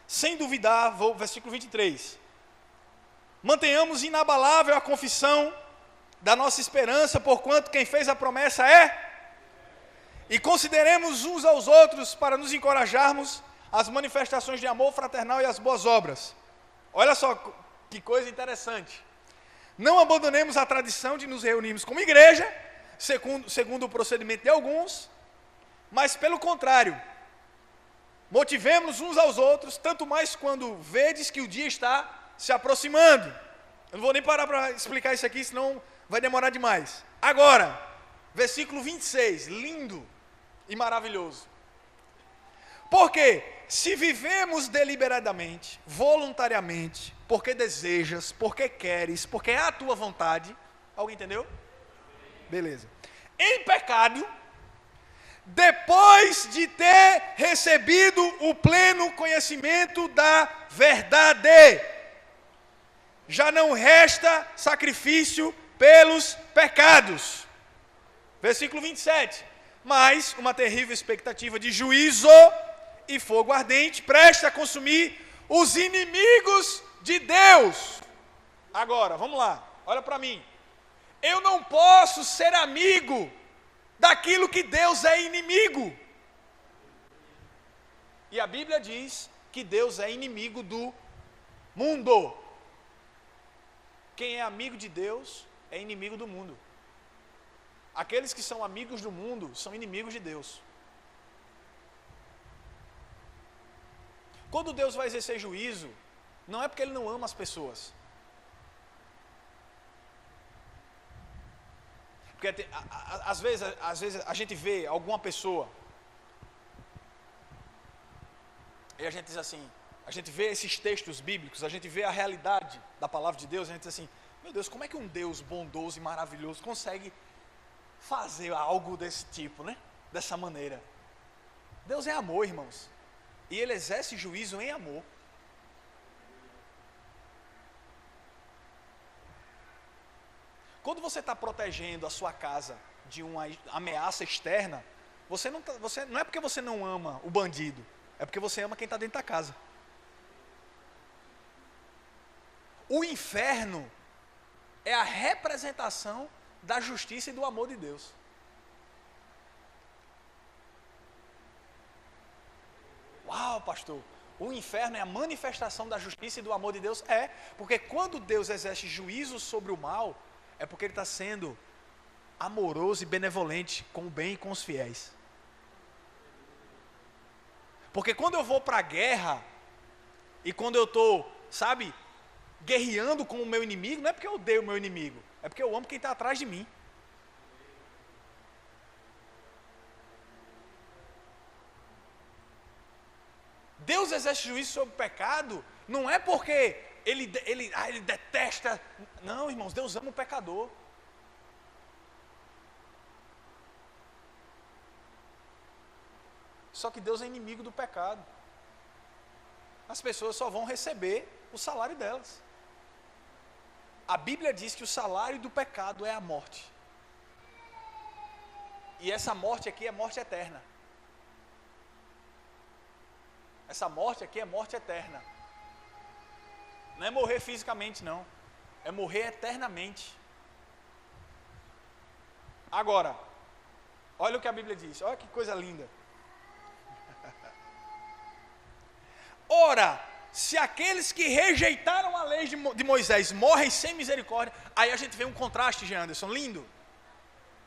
sem duvidar, versículo 23. Mantenhamos inabalável a confissão da nossa esperança, porquanto quem fez a promessa é... E consideremos uns aos outros para nos encorajarmos as manifestações de amor fraternal e as boas obras. Olha só que coisa interessante. Não abandonemos a tradição de nos reunirmos como igreja, segundo o procedimento de alguns, mas pelo contrário, motivemos uns aos outros, tanto mais quando vedes que o dia está se aproximando. Eu não vou nem parar para explicar isso aqui, senão vai demorar demais. Agora, versículo 26, lindo e maravilhoso. Porque se vivemos deliberadamente, voluntariamente, porque desejas, porque queres, porque é a tua vontade, alguém entendeu? Beleza. Em pecado, depois de ter recebido o pleno conhecimento da verdade, já não resta sacrifício pelos pecados. Versículo 27. Mas uma terrível expectativa de juízo e fogo ardente presta a consumir os inimigos de Deus. Agora, vamos lá, olha para mim. Eu não posso ser amigo daquilo que Deus é inimigo. E a Bíblia diz que Deus é inimigo do mundo. Quem é amigo de Deus é inimigo do mundo. Aqueles que são amigos do mundo são inimigos de Deus. Quando Deus vai exercer juízo, não é porque Ele não ama as pessoas. Porque às vezes a gente vê alguma pessoa e a gente diz assim, a gente vê esses textos bíblicos, a gente vê a realidade da palavra de Deus, a gente diz assim, meu Deus, como é que um Deus bondoso e maravilhoso consegue fazer algo desse tipo, né? Dessa maneira. Deus é amor, irmãos. E Ele exerce juízo em amor. Quando você está protegendo a sua casa de uma ameaça externa, você não é porque você não ama o bandido, é porque você ama quem está dentro da casa. O inferno é a representação da justiça e do amor de Deus. Uau, pastor, o inferno é a manifestação da justiça e do amor de Deus? É, porque quando Deus exerce juízo sobre o mal, é porque Ele está sendo amoroso e benevolente com o bem e com os fiéis. Porque quando eu vou para a guerra, e quando eu estou, guerreando com o meu inimigo, não é porque eu odeio o meu inimigo, é porque eu amo quem está atrás de mim. Deus exerce juízo sobre o pecado, não é porque ele detesta. Não, irmãos, Deus ama o pecador. Só que Deus é inimigo do pecado. As pessoas só vão receber o salário delas. A Bíblia diz que o salário do pecado é a morte. E essa morte aqui é morte eterna. Essa morte aqui é morte eterna. Não é morrer fisicamente, não. É morrer eternamente. Agora, olha o que a Bíblia diz. Olha que coisa linda. Ora, se aqueles que rejeitaram a lei de Moisés morrem sem misericórdia, aí a gente vê um contraste, Jean Anderson, lindo,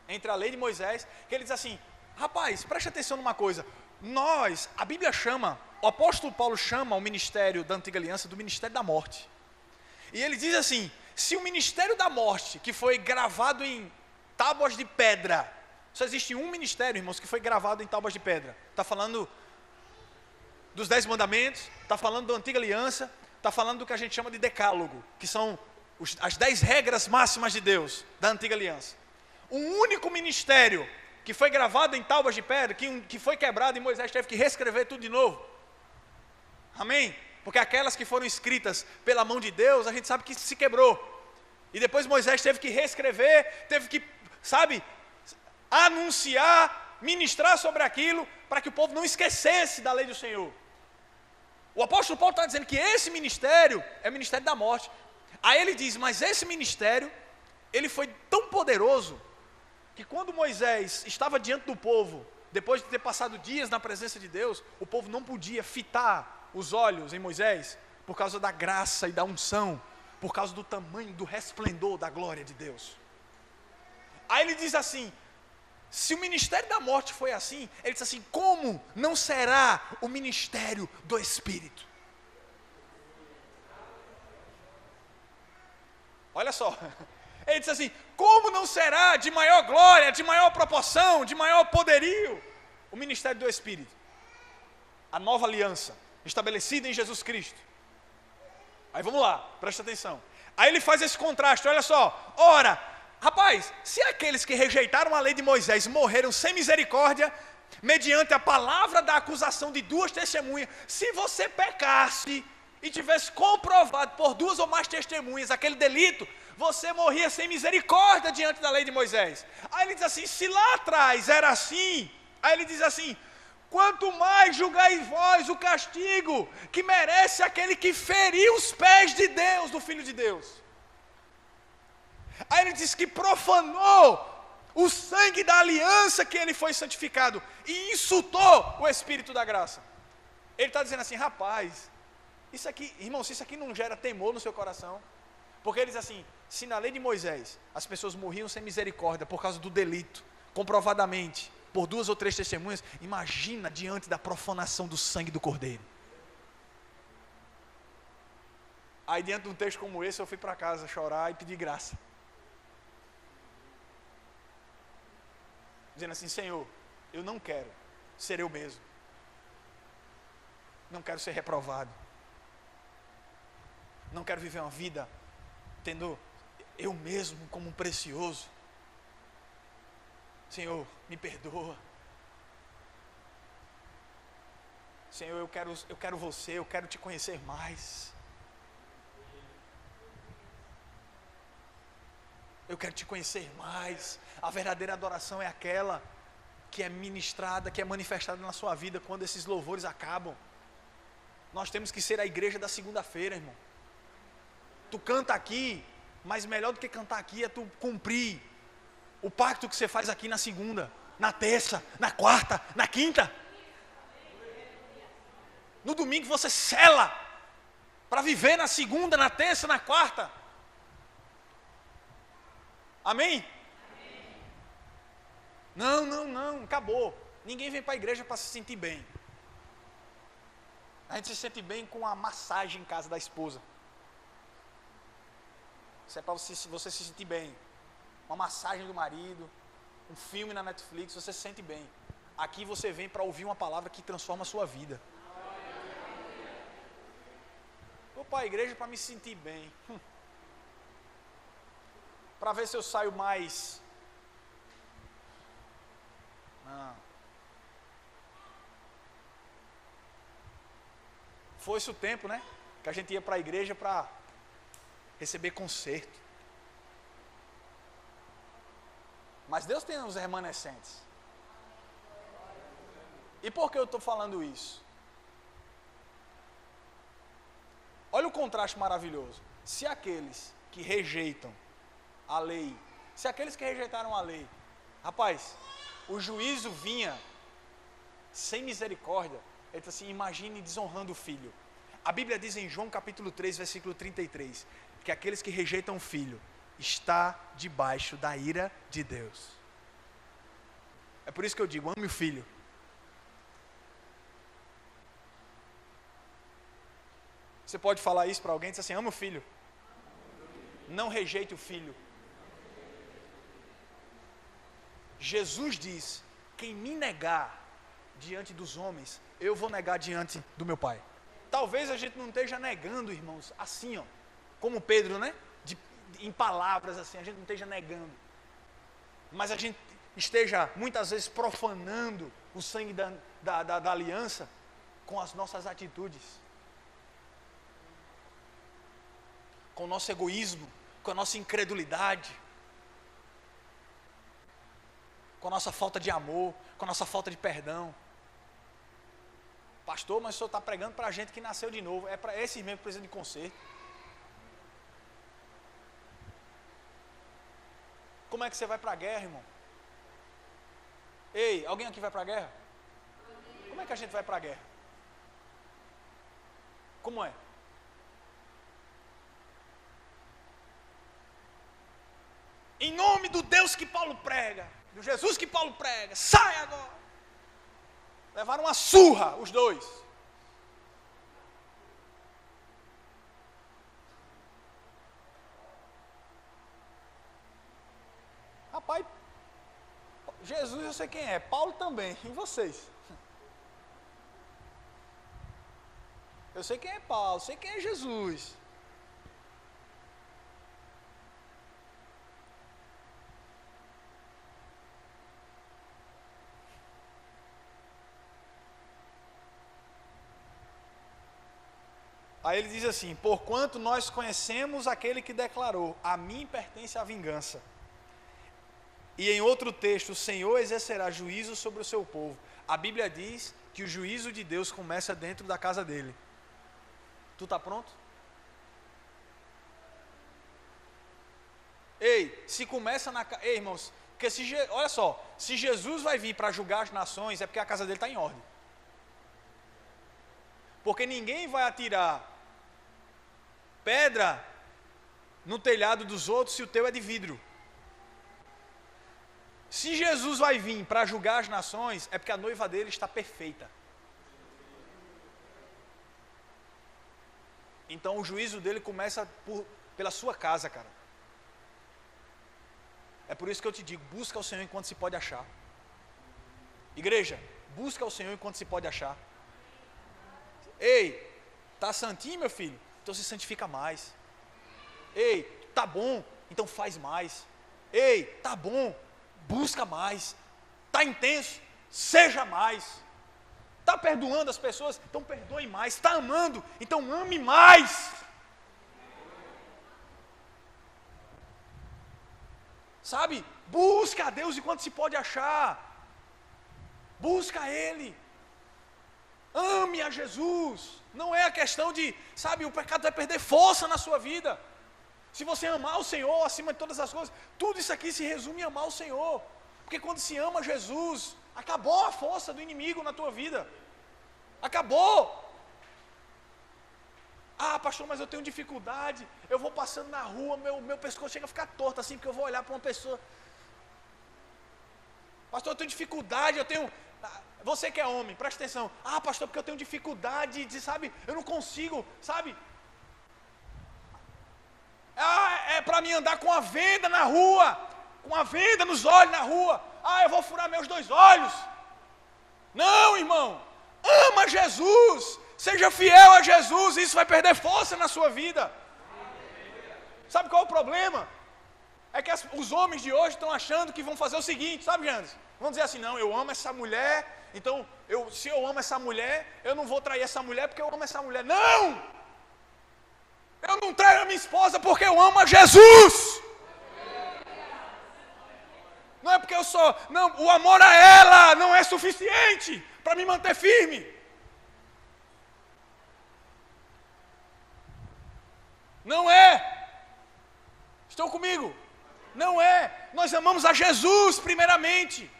entre a lei de Moisés, que ele diz assim, rapaz, preste atenção numa coisa, a Bíblia chama, o apóstolo Paulo chama o ministério da antiga aliança do ministério da morte, e ele diz assim, se o ministério da morte, que foi gravado em tábuas de pedra, só existe um ministério, irmãos, que foi gravado em tábuas de pedra, está falando dos 10 mandamentos, está falando da antiga aliança, está falando do que a gente chama de decálogo, que são as 10 regras máximas de Deus, da antiga aliança. Um único ministério que foi gravado em tábuas de pedra, que foi quebrado e Moisés teve que reescrever tudo de novo. Amém? Porque aquelas que foram escritas pela mão de Deus, a gente sabe que se quebrou. E depois Moisés teve que reescrever, teve que, anunciar, ministrar sobre aquilo, para que o povo não esquecesse da lei do Senhor. O apóstolo Paulo está dizendo que esse ministério é o ministério da morte. Aí ele diz, mas esse ministério, ele foi tão poderoso, que quando Moisés estava diante do povo, depois de ter passado dias na presença de Deus, o povo não podia fitar os olhos em Moisés, por causa da graça e da unção, por causa do tamanho, do resplendor da glória de Deus. Aí ele diz assim, Se o ministério da morte foi assim, ele disse assim, como não será o ministério do Espírito? Olha só, ele disse assim, como não será de maior glória, de maior proporção, de maior poderio, o ministério do Espírito? A nova aliança, estabelecida em Jesus Cristo. Aí vamos lá, presta atenção. Aí ele faz esse contraste, olha só, ora, rapaz, se aqueles que rejeitaram a lei de Moisés morreram sem misericórdia, mediante a palavra da acusação de duas testemunhas, se você pecasse e tivesse comprovado por duas ou mais testemunhas aquele delito, você morria sem misericórdia diante da lei de Moisés. Aí ele diz assim, se lá atrás era assim, aí ele diz assim, quanto mais julgais vós o castigo que merece aquele que feriu os pés de Deus, do Filho de Deus. Aí ele diz que profanou o sangue da aliança que ele foi santificado e insultou o Espírito da graça. Ele está dizendo assim, rapaz, isso aqui, irmão, se isso aqui não gera temor no seu coração, porque ele diz assim, se na lei de Moisés as pessoas morriam sem misericórdia por causa do delito, comprovadamente, por duas ou três testemunhas, imagina diante da profanação do sangue do Cordeiro. Aí diante de um texto como esse eu fui para casa chorar e pedir graça. Dizendo assim, Senhor, eu não quero ser eu mesmo. Não quero ser reprovado. Não quero viver uma vida tendo eu mesmo como um precioso. Senhor, me perdoa. Senhor, eu quero você, eu quero te conhecer mais. Eu quero te conhecer mais. A verdadeira adoração é aquela que é ministrada, que é manifestada na sua vida quando esses louvores acabam. Nós temos que ser a igreja da segunda-feira, irmão. Tu canta aqui, mas melhor do que cantar aqui é tu cumprir o pacto que você faz aqui na segunda, na terça, na quarta, na quinta. No domingo você sela para viver na segunda, na terça, na quarta. Amém? Não, acabou. Ninguém vem para a igreja para se sentir bem. A gente se sente bem com a massagem em casa da esposa. Isso é para você se sentir bem. Uma massagem do marido, um filme na Netflix, você se sente bem. Aqui você vem para ouvir uma palavra que transforma a sua vida. Vou para a igreja para me sentir bem. Para ver se eu saio mais. Não. Foi esse o tempo, né? Que a gente ia para a igreja para receber conserto. Mas Deus tem os remanescentes. E por que eu estou falando isso? Olha o contraste maravilhoso. Se aqueles que rejeitam a lei, se aqueles que rejeitaram a lei, rapaz, o juízo vinha sem misericórdia, ele diz assim, imagine desonrando o filho. A Bíblia diz em João capítulo 3, versículo 33, que aqueles que rejeitam o filho, está debaixo da ira de Deus. É por isso que eu digo, ame o filho. Você pode falar isso para alguém, dizer assim, ame o filho. Não rejeite o filho. Jesus diz, quem me negar diante dos homens, eu vou negar diante do meu Pai. Talvez a gente não esteja negando, irmãos, assim, ó, como Pedro, né? Em palavras assim, a gente não esteja negando. Mas a gente esteja muitas vezes profanando o sangue da aliança com as nossas atitudes. Com o nosso egoísmo, com a nossa incredulidade, com a nossa falta de amor, com a nossa falta de perdão. Pastor, mas o senhor está pregando para a gente que nasceu de novo. É para esses mesmo que precisam de conserto. Como é que você vai para a guerra, irmão? Ei, alguém aqui vai para a guerra? Como é que a gente vai para a guerra? Como é? Em nome do Deus que Paulo prega, do Jesus que Paulo prega, sai agora. Levaram uma surra, os dois. Rapaz, Jesus eu sei quem é, Paulo também, e vocês? Eu sei quem é Paulo, sei quem é Jesus. Aí ele diz assim: porquanto nós conhecemos aquele que declarou, a mim pertence a vingança. E em outro texto, o Senhor exercerá juízo sobre o seu povo. A Bíblia diz que o juízo de Deus começa dentro da casa dele. Tu está pronto? Ei, se começa na casa... Ei, irmãos, porque olha só, se Jesus vai vir para julgar as nações, é porque a casa dele está em ordem. Porque ninguém vai atirar pedra no telhado dos outros se o teu é de vidro. Se Jesus vai vir para julgar as nações, é porque a noiva dele está perfeita. Então o juízo dele começa pela sua casa, cara. É por isso que eu te digo, busca o Senhor enquanto se pode achar. Igreja, busca o Senhor enquanto se pode achar. Ei, tá santinho, meu filho? Então se santifica mais. Ei, tá bom? Então faz mais. Ei, tá bom? Busca mais. Tá intenso? Seja mais. Tá perdoando as pessoas? Então perdoe mais. Tá amando? Então ame mais. Sabe? Busca a Deus enquanto se pode achar. Busca Ele. Ame a Jesus. Não é a questão de, sabe, o pecado vai perder força na sua vida. Se você amar o Senhor acima de todas as coisas, tudo isso aqui se resume em amar o Senhor. Porque quando se ama Jesus, acabou a força do inimigo na tua vida. Acabou. Ah, pastor, mas eu tenho dificuldade. Eu vou passando na rua, meu pescoço chega a ficar torto assim, porque eu vou olhar para uma pessoa. Pastor, eu tenho dificuldade, eu tenho... Você que é homem, presta atenção. Ah, pastor, porque eu tenho dificuldade de, sabe, eu não consigo, sabe? Ah, é para mim andar com a venda na rua, com a venda nos olhos na rua. Ah, eu vou furar meus 2 olhos. Não, irmão. Ama Jesus. Seja fiel a Jesus, isso vai perder força na sua vida. Sabe qual é o problema? É que os homens de hoje estão achando que vão fazer o seguinte, sabe, Jandes? Vão dizer assim, não, eu amo essa mulher, então, se eu amo essa mulher, eu não vou trair essa mulher porque eu amo essa mulher. Não! Eu não traio a minha esposa porque eu amo a Jesus. Não é porque eu sou... Não, o amor a ela não é suficiente para me manter firme. Não é. Estão comigo? Não é. Nós amamos a Jesus primeiramente.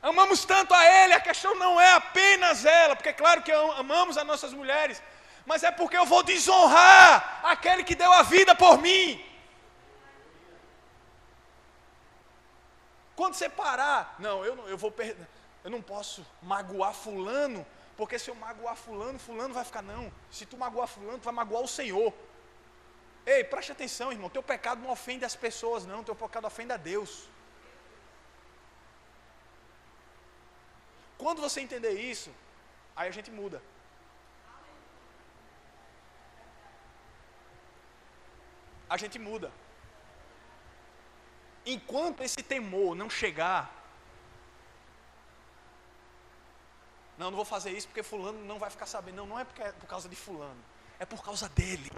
Amamos tanto a Ele, a questão não é apenas ela, porque é claro que amamos as nossas mulheres, mas é porque eu vou desonrar aquele que deu a vida por mim. Quando você parar, não, eu não posso magoar fulano, porque se eu magoar fulano, fulano vai ficar, não, se tu magoar fulano, tu vai magoar o Senhor. Ei, preste atenção, irmão, teu pecado não ofende as pessoas, não, teu pecado ofende a Deus. Quando você entender isso, aí a gente muda. A gente muda. Enquanto esse temor não chegar, não vou fazer isso porque fulano não vai ficar sabendo. Não é porque é por causa de fulano, é por causa dele.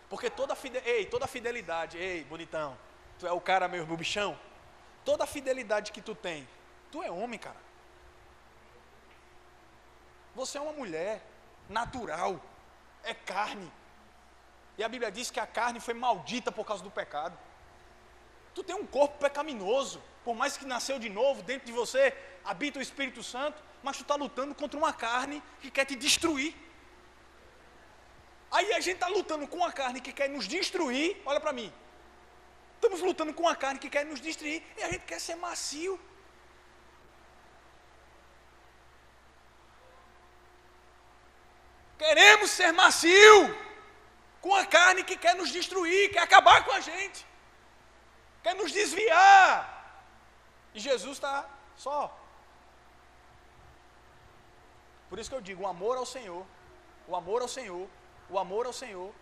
Porque toda fidelidade, ei, bonitão, tu é o cara meu bichão, toda a fidelidade que tu tem, tu é homem, cara. Você é uma mulher natural, é carne. E a Bíblia diz que a carne foi maldita por causa do pecado. Tu tem um corpo pecaminoso, por mais que nasceu de novo, dentro de você habita o Espírito Santo, mas tu está lutando contra uma carne que quer te destruir. Aí a gente está lutando com uma carne que quer nos destruir, olha para mim. estamos lutando com a carne que quer nos destruir e a gente quer ser macio. Queremos ser macio com a carne que quer nos destruir, quer acabar com a gente, quer nos desviar. E Jesus está só. Por isso que eu digo, o amor ao Senhor, o amor ao Senhor, o amor ao Senhor,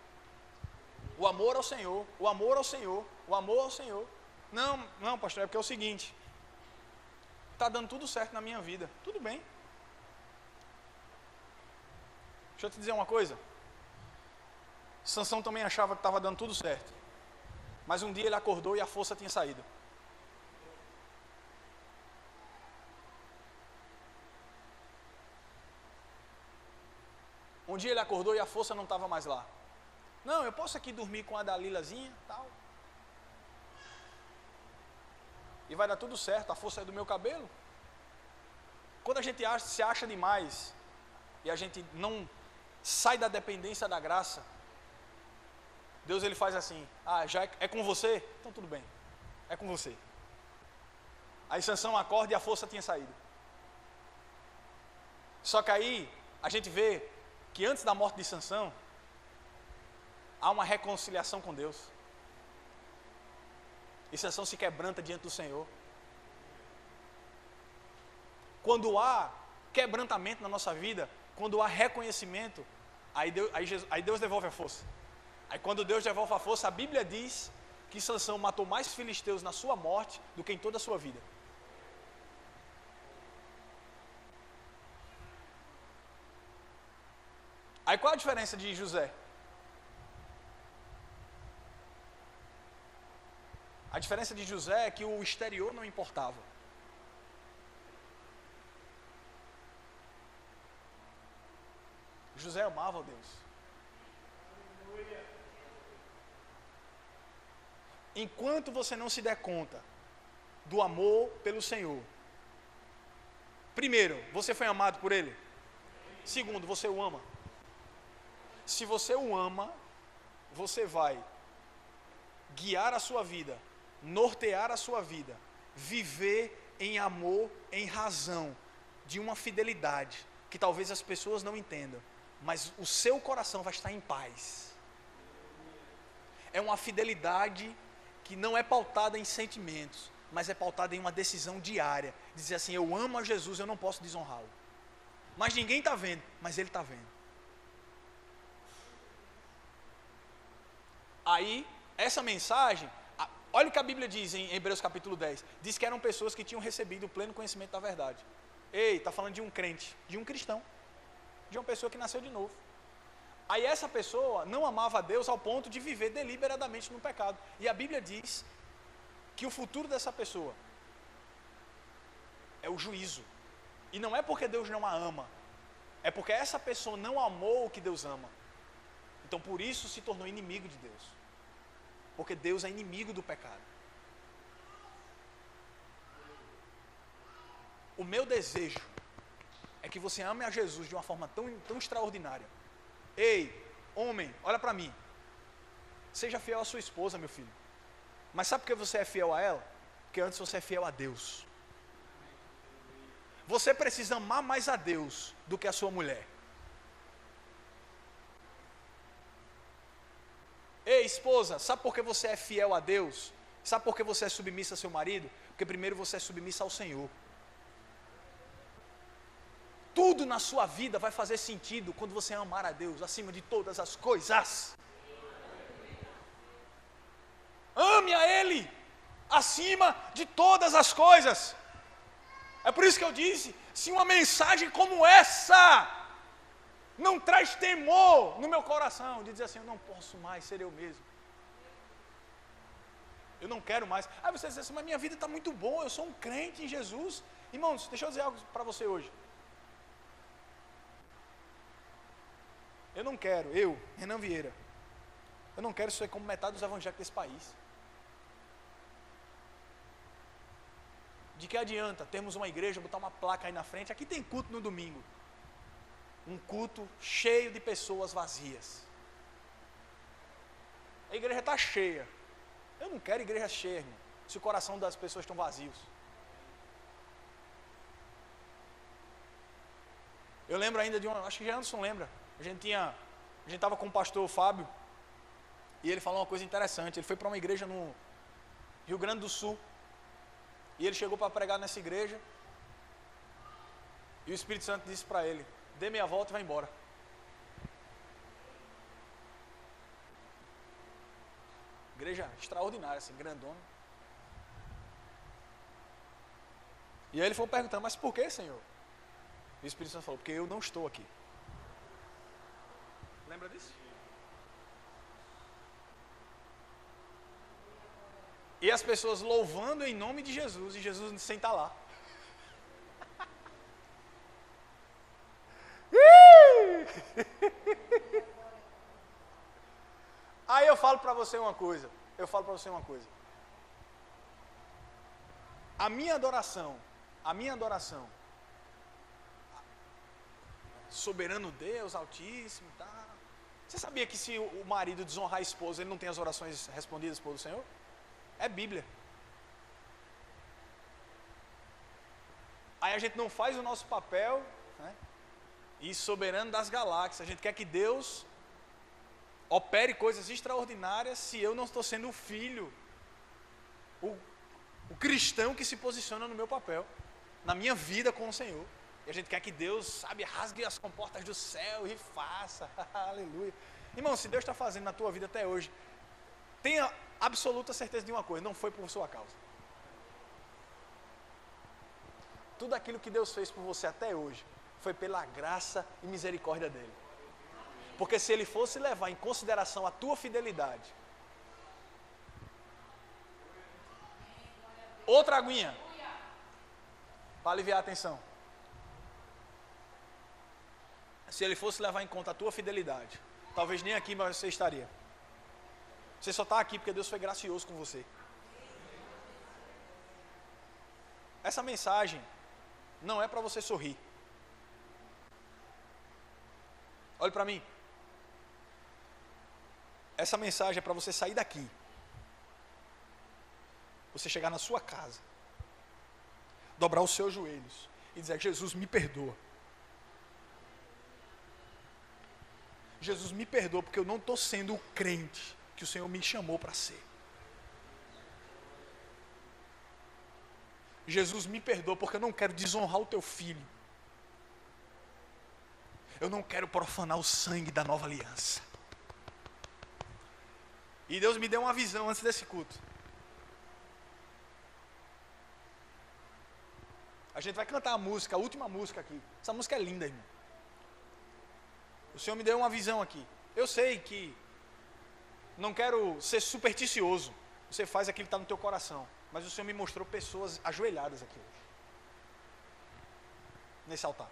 o amor ao Senhor, o amor ao Senhor, o amor ao Senhor. Não, pastor, é porque é o seguinte, está dando tudo certo na minha vida, tudo bem. Deixa eu te dizer uma coisa, Sansão também achava que estava dando tudo certo, mas um dia ele acordou e a força tinha saído. Um dia ele acordou e a força não estava mais lá. Não, eu posso aqui dormir com a Dalilazinha, tal. E vai dar tudo certo, a força é do meu cabelo. Quando a gente se acha demais e a gente não sai da dependência da graça, Deus ele faz assim, já é com você? Então tudo bem, é com você. Aí Sansão acorda e a força tinha saído. Só que aí a gente vê que antes da morte de Sansão, há uma reconciliação com Deus. E Sansão se quebranta diante do Senhor. Quando há quebrantamento na nossa vida, quando há reconhecimento, aí Deus devolve a força. Aí quando Deus devolve a força, a Bíblia diz que Sansão matou mais filisteus na sua morte do que em toda a sua vida. Aí qual a diferença de José? A diferença de José é que o exterior não importava. José amava a Deus. Enquanto você não se der conta do amor pelo Senhor, primeiro, você foi amado por Ele. Segundo, você o ama. Se você o ama, você vai guiar a sua vida, nortear a sua vida, viver em amor, em razão de uma fidelidade que talvez as pessoas não entendam, mas o seu coração vai estar em paz. É uma fidelidade que não é pautada em sentimentos, mas é pautada em uma decisão diária, dizer assim, eu amo a Jesus, eu não posso desonrá-lo. Mas ninguém está vendo, mas Ele está vendo. Aí, essa mensagem, olha o que a Bíblia diz em Hebreus capítulo 10, diz que eram pessoas que tinham recebido o pleno conhecimento da verdade. Ei, está falando de um crente, de um cristão, de uma pessoa que nasceu de novo. Aí essa pessoa não amava a Deus ao ponto de viver deliberadamente no pecado. E a Bíblia diz que o futuro dessa pessoa é o juízo. E não é porque Deus não a ama, é porque essa pessoa não amou o que Deus ama. Então por isso se tornou inimigo de Deus. Porque Deus é inimigo do pecado. O meu desejo é que você ame a Jesus de uma forma tão extraordinária. Ei, homem, olha para mim. Seja fiel à sua esposa, meu filho. Mas sabe por que você é fiel a ela? Porque antes você é fiel a Deus. Você precisa amar mais a Deus do que a sua mulher. Ei, esposa, sabe por que você é fiel a Deus? Sabe por que você é submissa a seu marido? Porque primeiro você é submissa ao Senhor. Tudo na sua vida vai fazer sentido quando você amar a Deus acima de todas as coisas. Ame a Ele acima de todas as coisas. É por isso que eu disse, se uma mensagem como essa não traz temor no meu coração, de dizer assim, eu não posso mais ser eu mesmo. Eu não quero mais. Aí você diz assim, mas minha vida está muito boa, eu sou um crente em Jesus. Irmãos, deixa eu dizer algo para você hoje. Eu não quero, Renan Vieira, eu não quero ser como metade dos evangélicos desse país. De que adianta termos uma igreja, botar uma placa aí na frente, aqui tem culto no domingo. Um culto cheio de pessoas vazias. A igreja está cheia. Eu não quero igreja cheia, irmão, se o coração das pessoas estão vazios. Eu lembro ainda de acho que Anderson lembra, a gente estava com o pastor Fábio, e ele falou uma coisa interessante. Ele foi para uma igreja no Rio Grande do Sul, e ele chegou para pregar nessa igreja, e o Espírito Santo disse para ele: dê meia volta e vai embora. Igreja extraordinária, assim, grandona. E aí ele foi perguntando: mas por que, Senhor? E o Espírito Santo falou: porque eu não estou aqui. Lembra disso? E as pessoas louvando em nome de Jesus, e Jesus sem estar lá. Aí eu falo para você uma coisa. A minha adoração, soberano Deus, altíssimo, tá? Você sabia que se o marido desonrar a esposa, ele não tem as orações respondidas pelo Senhor? É Bíblia. Aí a gente não faz o nosso papel, né? E soberano das galáxias, a gente quer que Deus opere coisas extraordinárias se eu não estou sendo o filho, o cristão que se posiciona no meu papel, na minha vida com o Senhor. E a gente quer que Deus, sabe, rasgue as comportas do céu e faça. Aleluia. Irmão, se Deus está fazendo na tua vida até hoje, tenha absoluta certeza de uma coisa: não foi por sua causa. Tudo aquilo que Deus fez por você até hoje foi pela graça e misericórdia dele. Porque se ele fosse levar em consideração a tua fidelidade. Outra aguinha, para aliviar a tensão. Se ele fosse levar em conta a tua fidelidade, talvez nem aqui mas você estaria. Você só está aqui porque Deus foi gracioso com você. Essa mensagem não é para você sorrir. Olhe para mim. Essa mensagem é para você sair daqui, você chegar na sua casa, dobrar os seus joelhos e dizer: Jesus, me perdoa. Jesus, me perdoa porque eu não estou sendo o crente que o Senhor me chamou para ser. Jesus, me perdoa porque eu não quero desonrar o teu filho. Eu não quero profanar o sangue da nova aliança. E Deus me deu uma visão antes desse culto. A gente vai cantar a música, a última música aqui. Essa música é linda, irmão. O Senhor me deu uma visão aqui. Eu sei que não quero ser supersticioso. Você faz aquilo que está no teu coração. Mas o Senhor me mostrou pessoas ajoelhadas aqui hoje, nesse altar.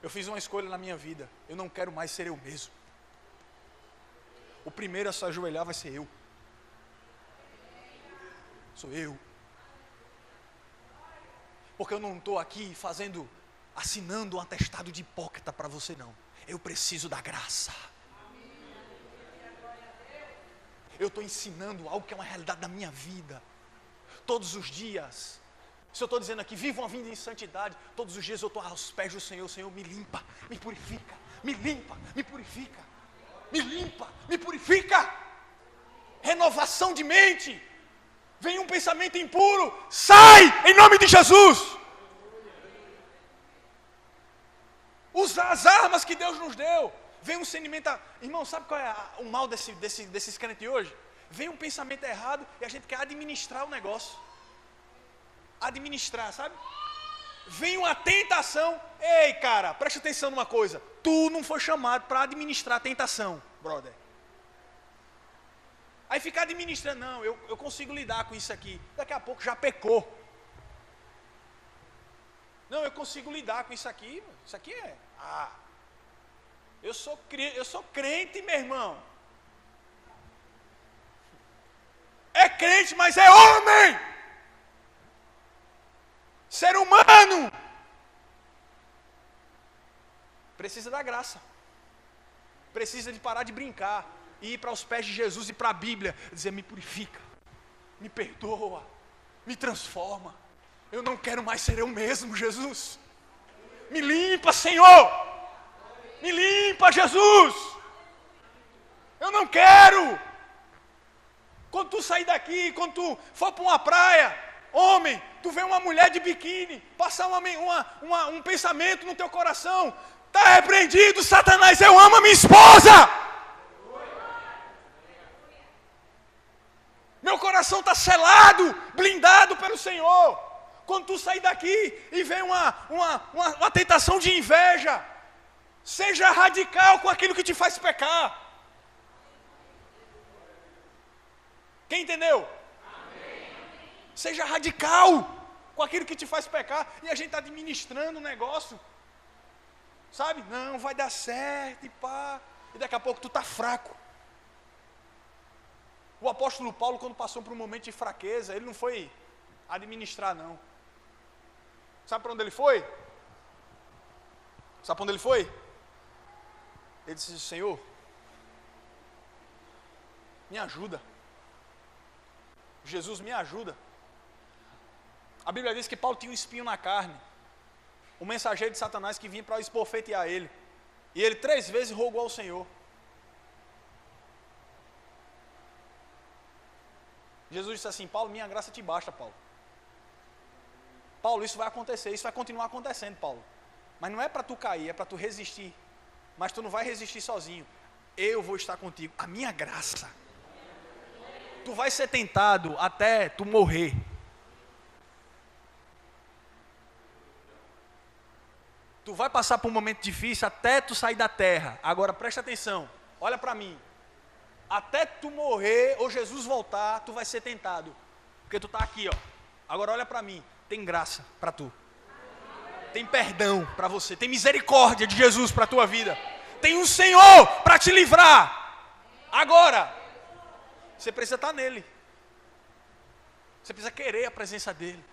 Eu fiz uma escolha na minha vida. Eu não quero mais ser eu mesmo. O primeiro a se ajoelhar vai ser eu. Sou eu. Porque eu não estou aqui assinando um atestado de hipócrita para você, não. Eu preciso da graça. Eu estou ensinando algo que é uma realidade da minha vida. Todos os dias. Se eu estou dizendo aqui, viva uma vida em santidade, todos os dias eu estou aos pés do Senhor. Senhor, me limpa, me purifica, me limpa, me purifica, me limpa, me purifica. Renovação de mente. Vem um pensamento impuro, sai em nome de Jesus. Usar as armas que Deus nos deu. Vem um sentimento, irmão, sabe qual é o mal desses crentes de hoje? Vem um pensamento errado e a gente quer administrar o negócio. Administrar, sabe? Vem uma tentação. Ei, cara, preste atenção numa coisa. Tu não foi chamado para administrar a tentação, brother. Aí ficar administrando, não, eu consigo lidar com isso aqui. Daqui a pouco já pecou. Não, eu consigo lidar com isso aqui. Isso aqui é... Eu sou crente, meu irmão. É crente, mas é homem. Ser humano. Precisa da graça. precisa de parar de brincar e ir para os pés de Jesus e para a Bíblia, dizer: me purifica, me perdoa, me transforma. Eu não quero mais ser eu mesmo, Jesus. Me limpa, Senhor. Me limpa, Jesus. Eu não quero. Quando tu sair daqui, quando tu for para uma praia, homem, tu vê uma mulher de biquíni, passar um pensamento no teu coração: está repreendido, Satanás, eu amo a minha esposa. Meu coração está selado, blindado pelo Senhor. Quando tu sair daqui e vem uma tentação de inveja, seja radical com aquilo que te faz pecar. Quem entendeu? Amém. Seja radical com aquilo que te faz pecar. E a gente está administrando o negócio, sabe? Não, vai dar certo e pá. E daqui a pouco tu está fraco. O apóstolo Paulo, quando passou por um momento de fraqueza, ele não foi administrar, não. Sabe para onde ele foi? Sabe para onde ele foi? Ele disse: Senhor, me ajuda. Jesus, me ajuda. A Bíblia diz que Paulo tinha um espinho na carne, o mensageiro de Satanás que vinha para esbofetear ele. E ele 3 vezes rogou ao Senhor. Jesus disse assim: Paulo, minha graça te basta, Paulo. Paulo, isso vai acontecer, isso vai continuar acontecendo, Paulo. Mas não é para tu cair, é para tu resistir. Mas tu não vai resistir sozinho. Eu vou estar contigo. A minha graça. Tu vai ser tentado até tu morrer. Tu vai passar por um momento difícil até tu sair da terra. Agora presta atenção, olha para mim. Até tu morrer ou Jesus voltar, tu vai ser tentado. Porque tu está aqui, ó. Agora olha para mim, tem graça para tu. Tem perdão para você, tem misericórdia de Jesus para a tua vida. Tem um Senhor para te livrar. Agora, você precisa estar nele. Você precisa querer a presença dele.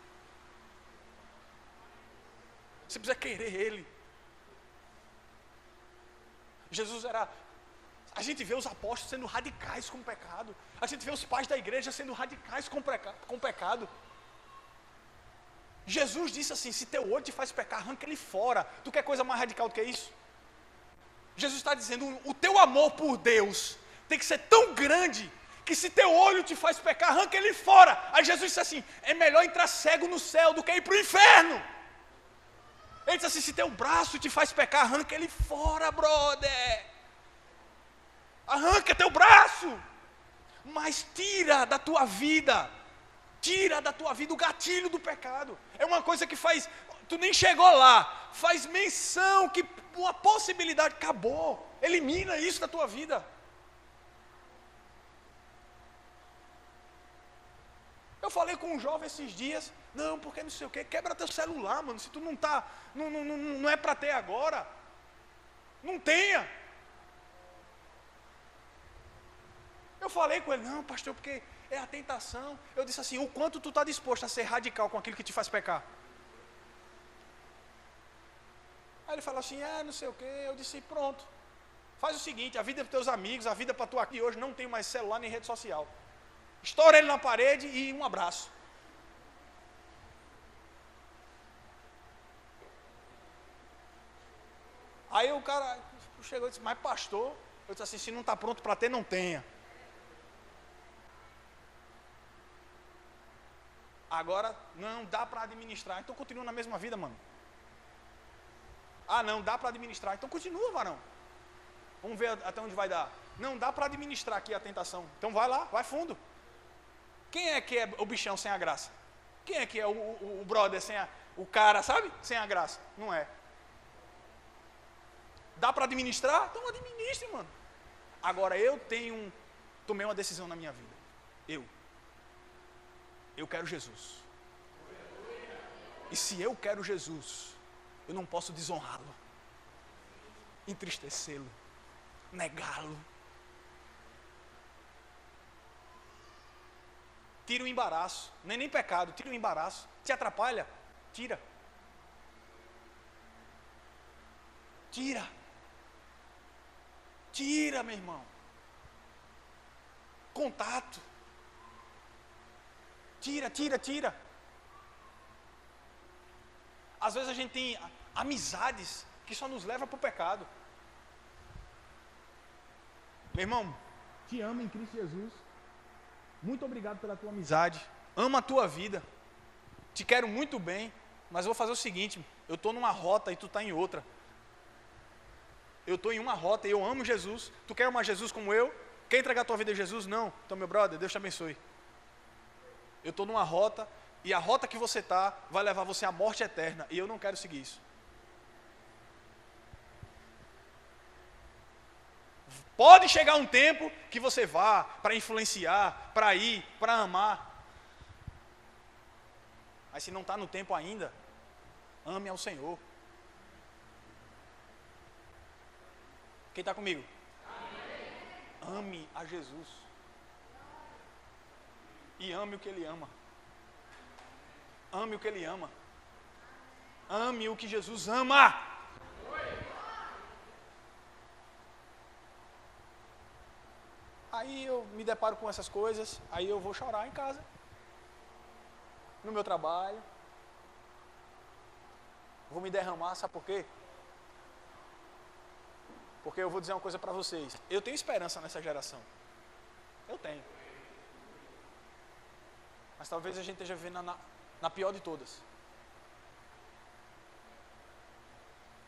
Você precisa querer ele. Jesus era... A gente vê os apóstolos sendo radicais com o pecado. A gente vê os pais da igreja sendo radicais com o pecado. Jesus disse assim: se teu olho te faz pecar, arranca ele fora. Tu quer coisa mais radical do que isso? Jesus está dizendo: o teu amor por Deus tem que ser tão grande que se teu olho te faz pecar, arranca ele fora. Aí Jesus disse assim: é melhor entrar cego no céu do que ir para o inferno. Ele disse assim: se teu braço te faz pecar, arranca ele fora, brother. Arranca teu braço. Mas tira da tua vida o gatilho do pecado. É uma coisa que faz, tu nem chegou lá, faz menção que uma possibilidade, acabou. Elimina isso da tua vida. Eu falei com um jovem esses dias: não, porque não sei o que, quebra teu celular, mano. Se tu não tá, não é para ter agora, não tenha. Eu falei com ele: não, pastor, porque é a tentação. Eu disse assim: o quanto tu está disposto a ser radical com aquilo que te faz pecar? Aí ele falou assim: não sei o que. Eu disse: pronto, faz o seguinte, a vida para teus amigos, a vida para tu aqui hoje, não tem mais celular nem rede social. Estoura ele na parede e um abraço. Aí o cara chegou e disse: mas pastor, eu disse assim: se não está pronto para ter, não tenha. Agora não dá para administrar, então continua na mesma vida, mano. Ah, não dá para administrar, então continua, varão. Vamos ver até onde vai dar. Não dá para administrar aqui a tentação, então vai lá, vai fundo. Quem é que é o bichão sem a graça? Quem é que é o brother sem o cara, sabe? Sem a graça? Não é. Dá para administrar? Então administre, mano. Agora tomei uma decisão na minha vida. Eu quero Jesus. E se eu quero Jesus, eu não posso desonrá-lo, entristecê-lo, negá-lo. Tira o embaraço, não é nem pecado, tira o embaraço. Te atrapalha? Tira. Tira. Tira, meu irmão. Contato. Tira. Às vezes a gente tem amizades que só nos levam para o pecado. Meu irmão, te amo em Cristo Jesus. Muito obrigado pela tua amizade. Amo a tua vida. Te quero muito bem. Mas vou fazer o seguinte, eu estou numa rota e tu está em outra. Eu estou em uma rota e eu amo Jesus. Tu quer amar Jesus como eu? Quer entregar a tua vida a Jesus? Não. Então, meu brother, Deus te abençoe. Eu estou numa rota e a rota que você está vai levar você à morte eterna. E eu não quero seguir isso. Pode chegar um tempo que você vá para influenciar, para ir, para amar. Mas se não está no tempo ainda, ame ao Senhor. Quem está comigo? Amém. Ame a Jesus. E ame o que Ele ama. Ame o que Ele ama. Ame o que Jesus ama. Aí eu me deparo com essas coisas, aí eu vou chorar em casa. No meu trabalho. Vou me derramar, sabe por quê? Porque eu vou dizer uma coisa para vocês. Eu tenho esperança nessa geração. Eu tenho. Mas talvez a gente esteja vivendo na pior de todas.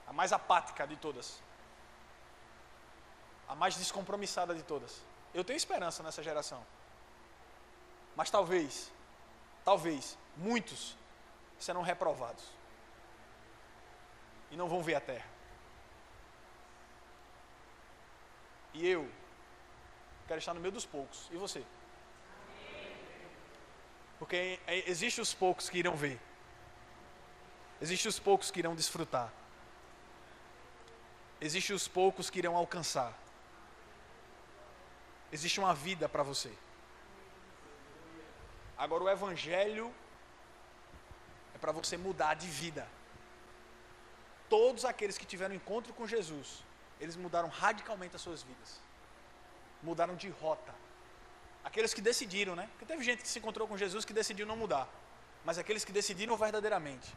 A mais apática de todas. A mais descompromissada de todas. Eu tenho esperança nessa geração. Mas talvez, muitos serão reprovados. E não vão ver a terra. E eu quero estar no meio dos poucos. E você? Porque existem os poucos que irão ver. Existem os poucos que irão desfrutar. Existem os poucos que irão alcançar. Existe uma vida para você. Agora o Evangelho é para você mudar de vida. Todos aqueles que tiveram encontro com Jesus, eles mudaram radicalmente as suas vidas. Mudaram de rota. Aqueles que decidiram, né? Porque teve gente que se encontrou com Jesus que decidiu não mudar. Mas aqueles que decidiram verdadeiramente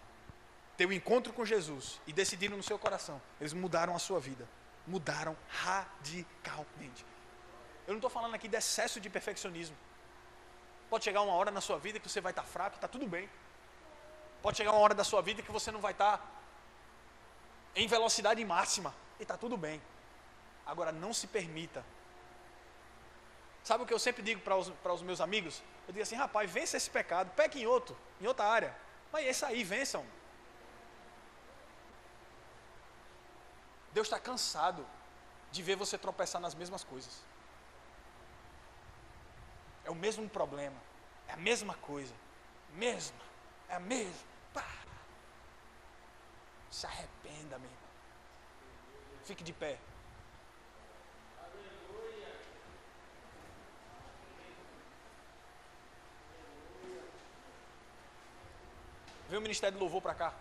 ter o encontro com Jesus e decidiram no seu coração, eles mudaram a sua vida. Mudaram radicalmente. Eu não estou falando aqui de excesso de perfeccionismo. Pode chegar uma hora na sua vida que você vai estar fraco e está tudo bem. Pode chegar uma hora da sua vida que você não vai estar em velocidade máxima e está tudo bem. Agora não se permita. Sabe o que eu sempre digo para os meus amigos? Eu digo assim, rapaz, vença esse pecado, peque em outra área. Mas esse aí, vençam. Deus está cansado de ver você tropeçar nas mesmas coisas. É o mesmo problema, é a mesma coisa, é a mesma. Pá. Se arrependa, meu irmão. Fique de pé. Vem o Ministério do Louvor para cá.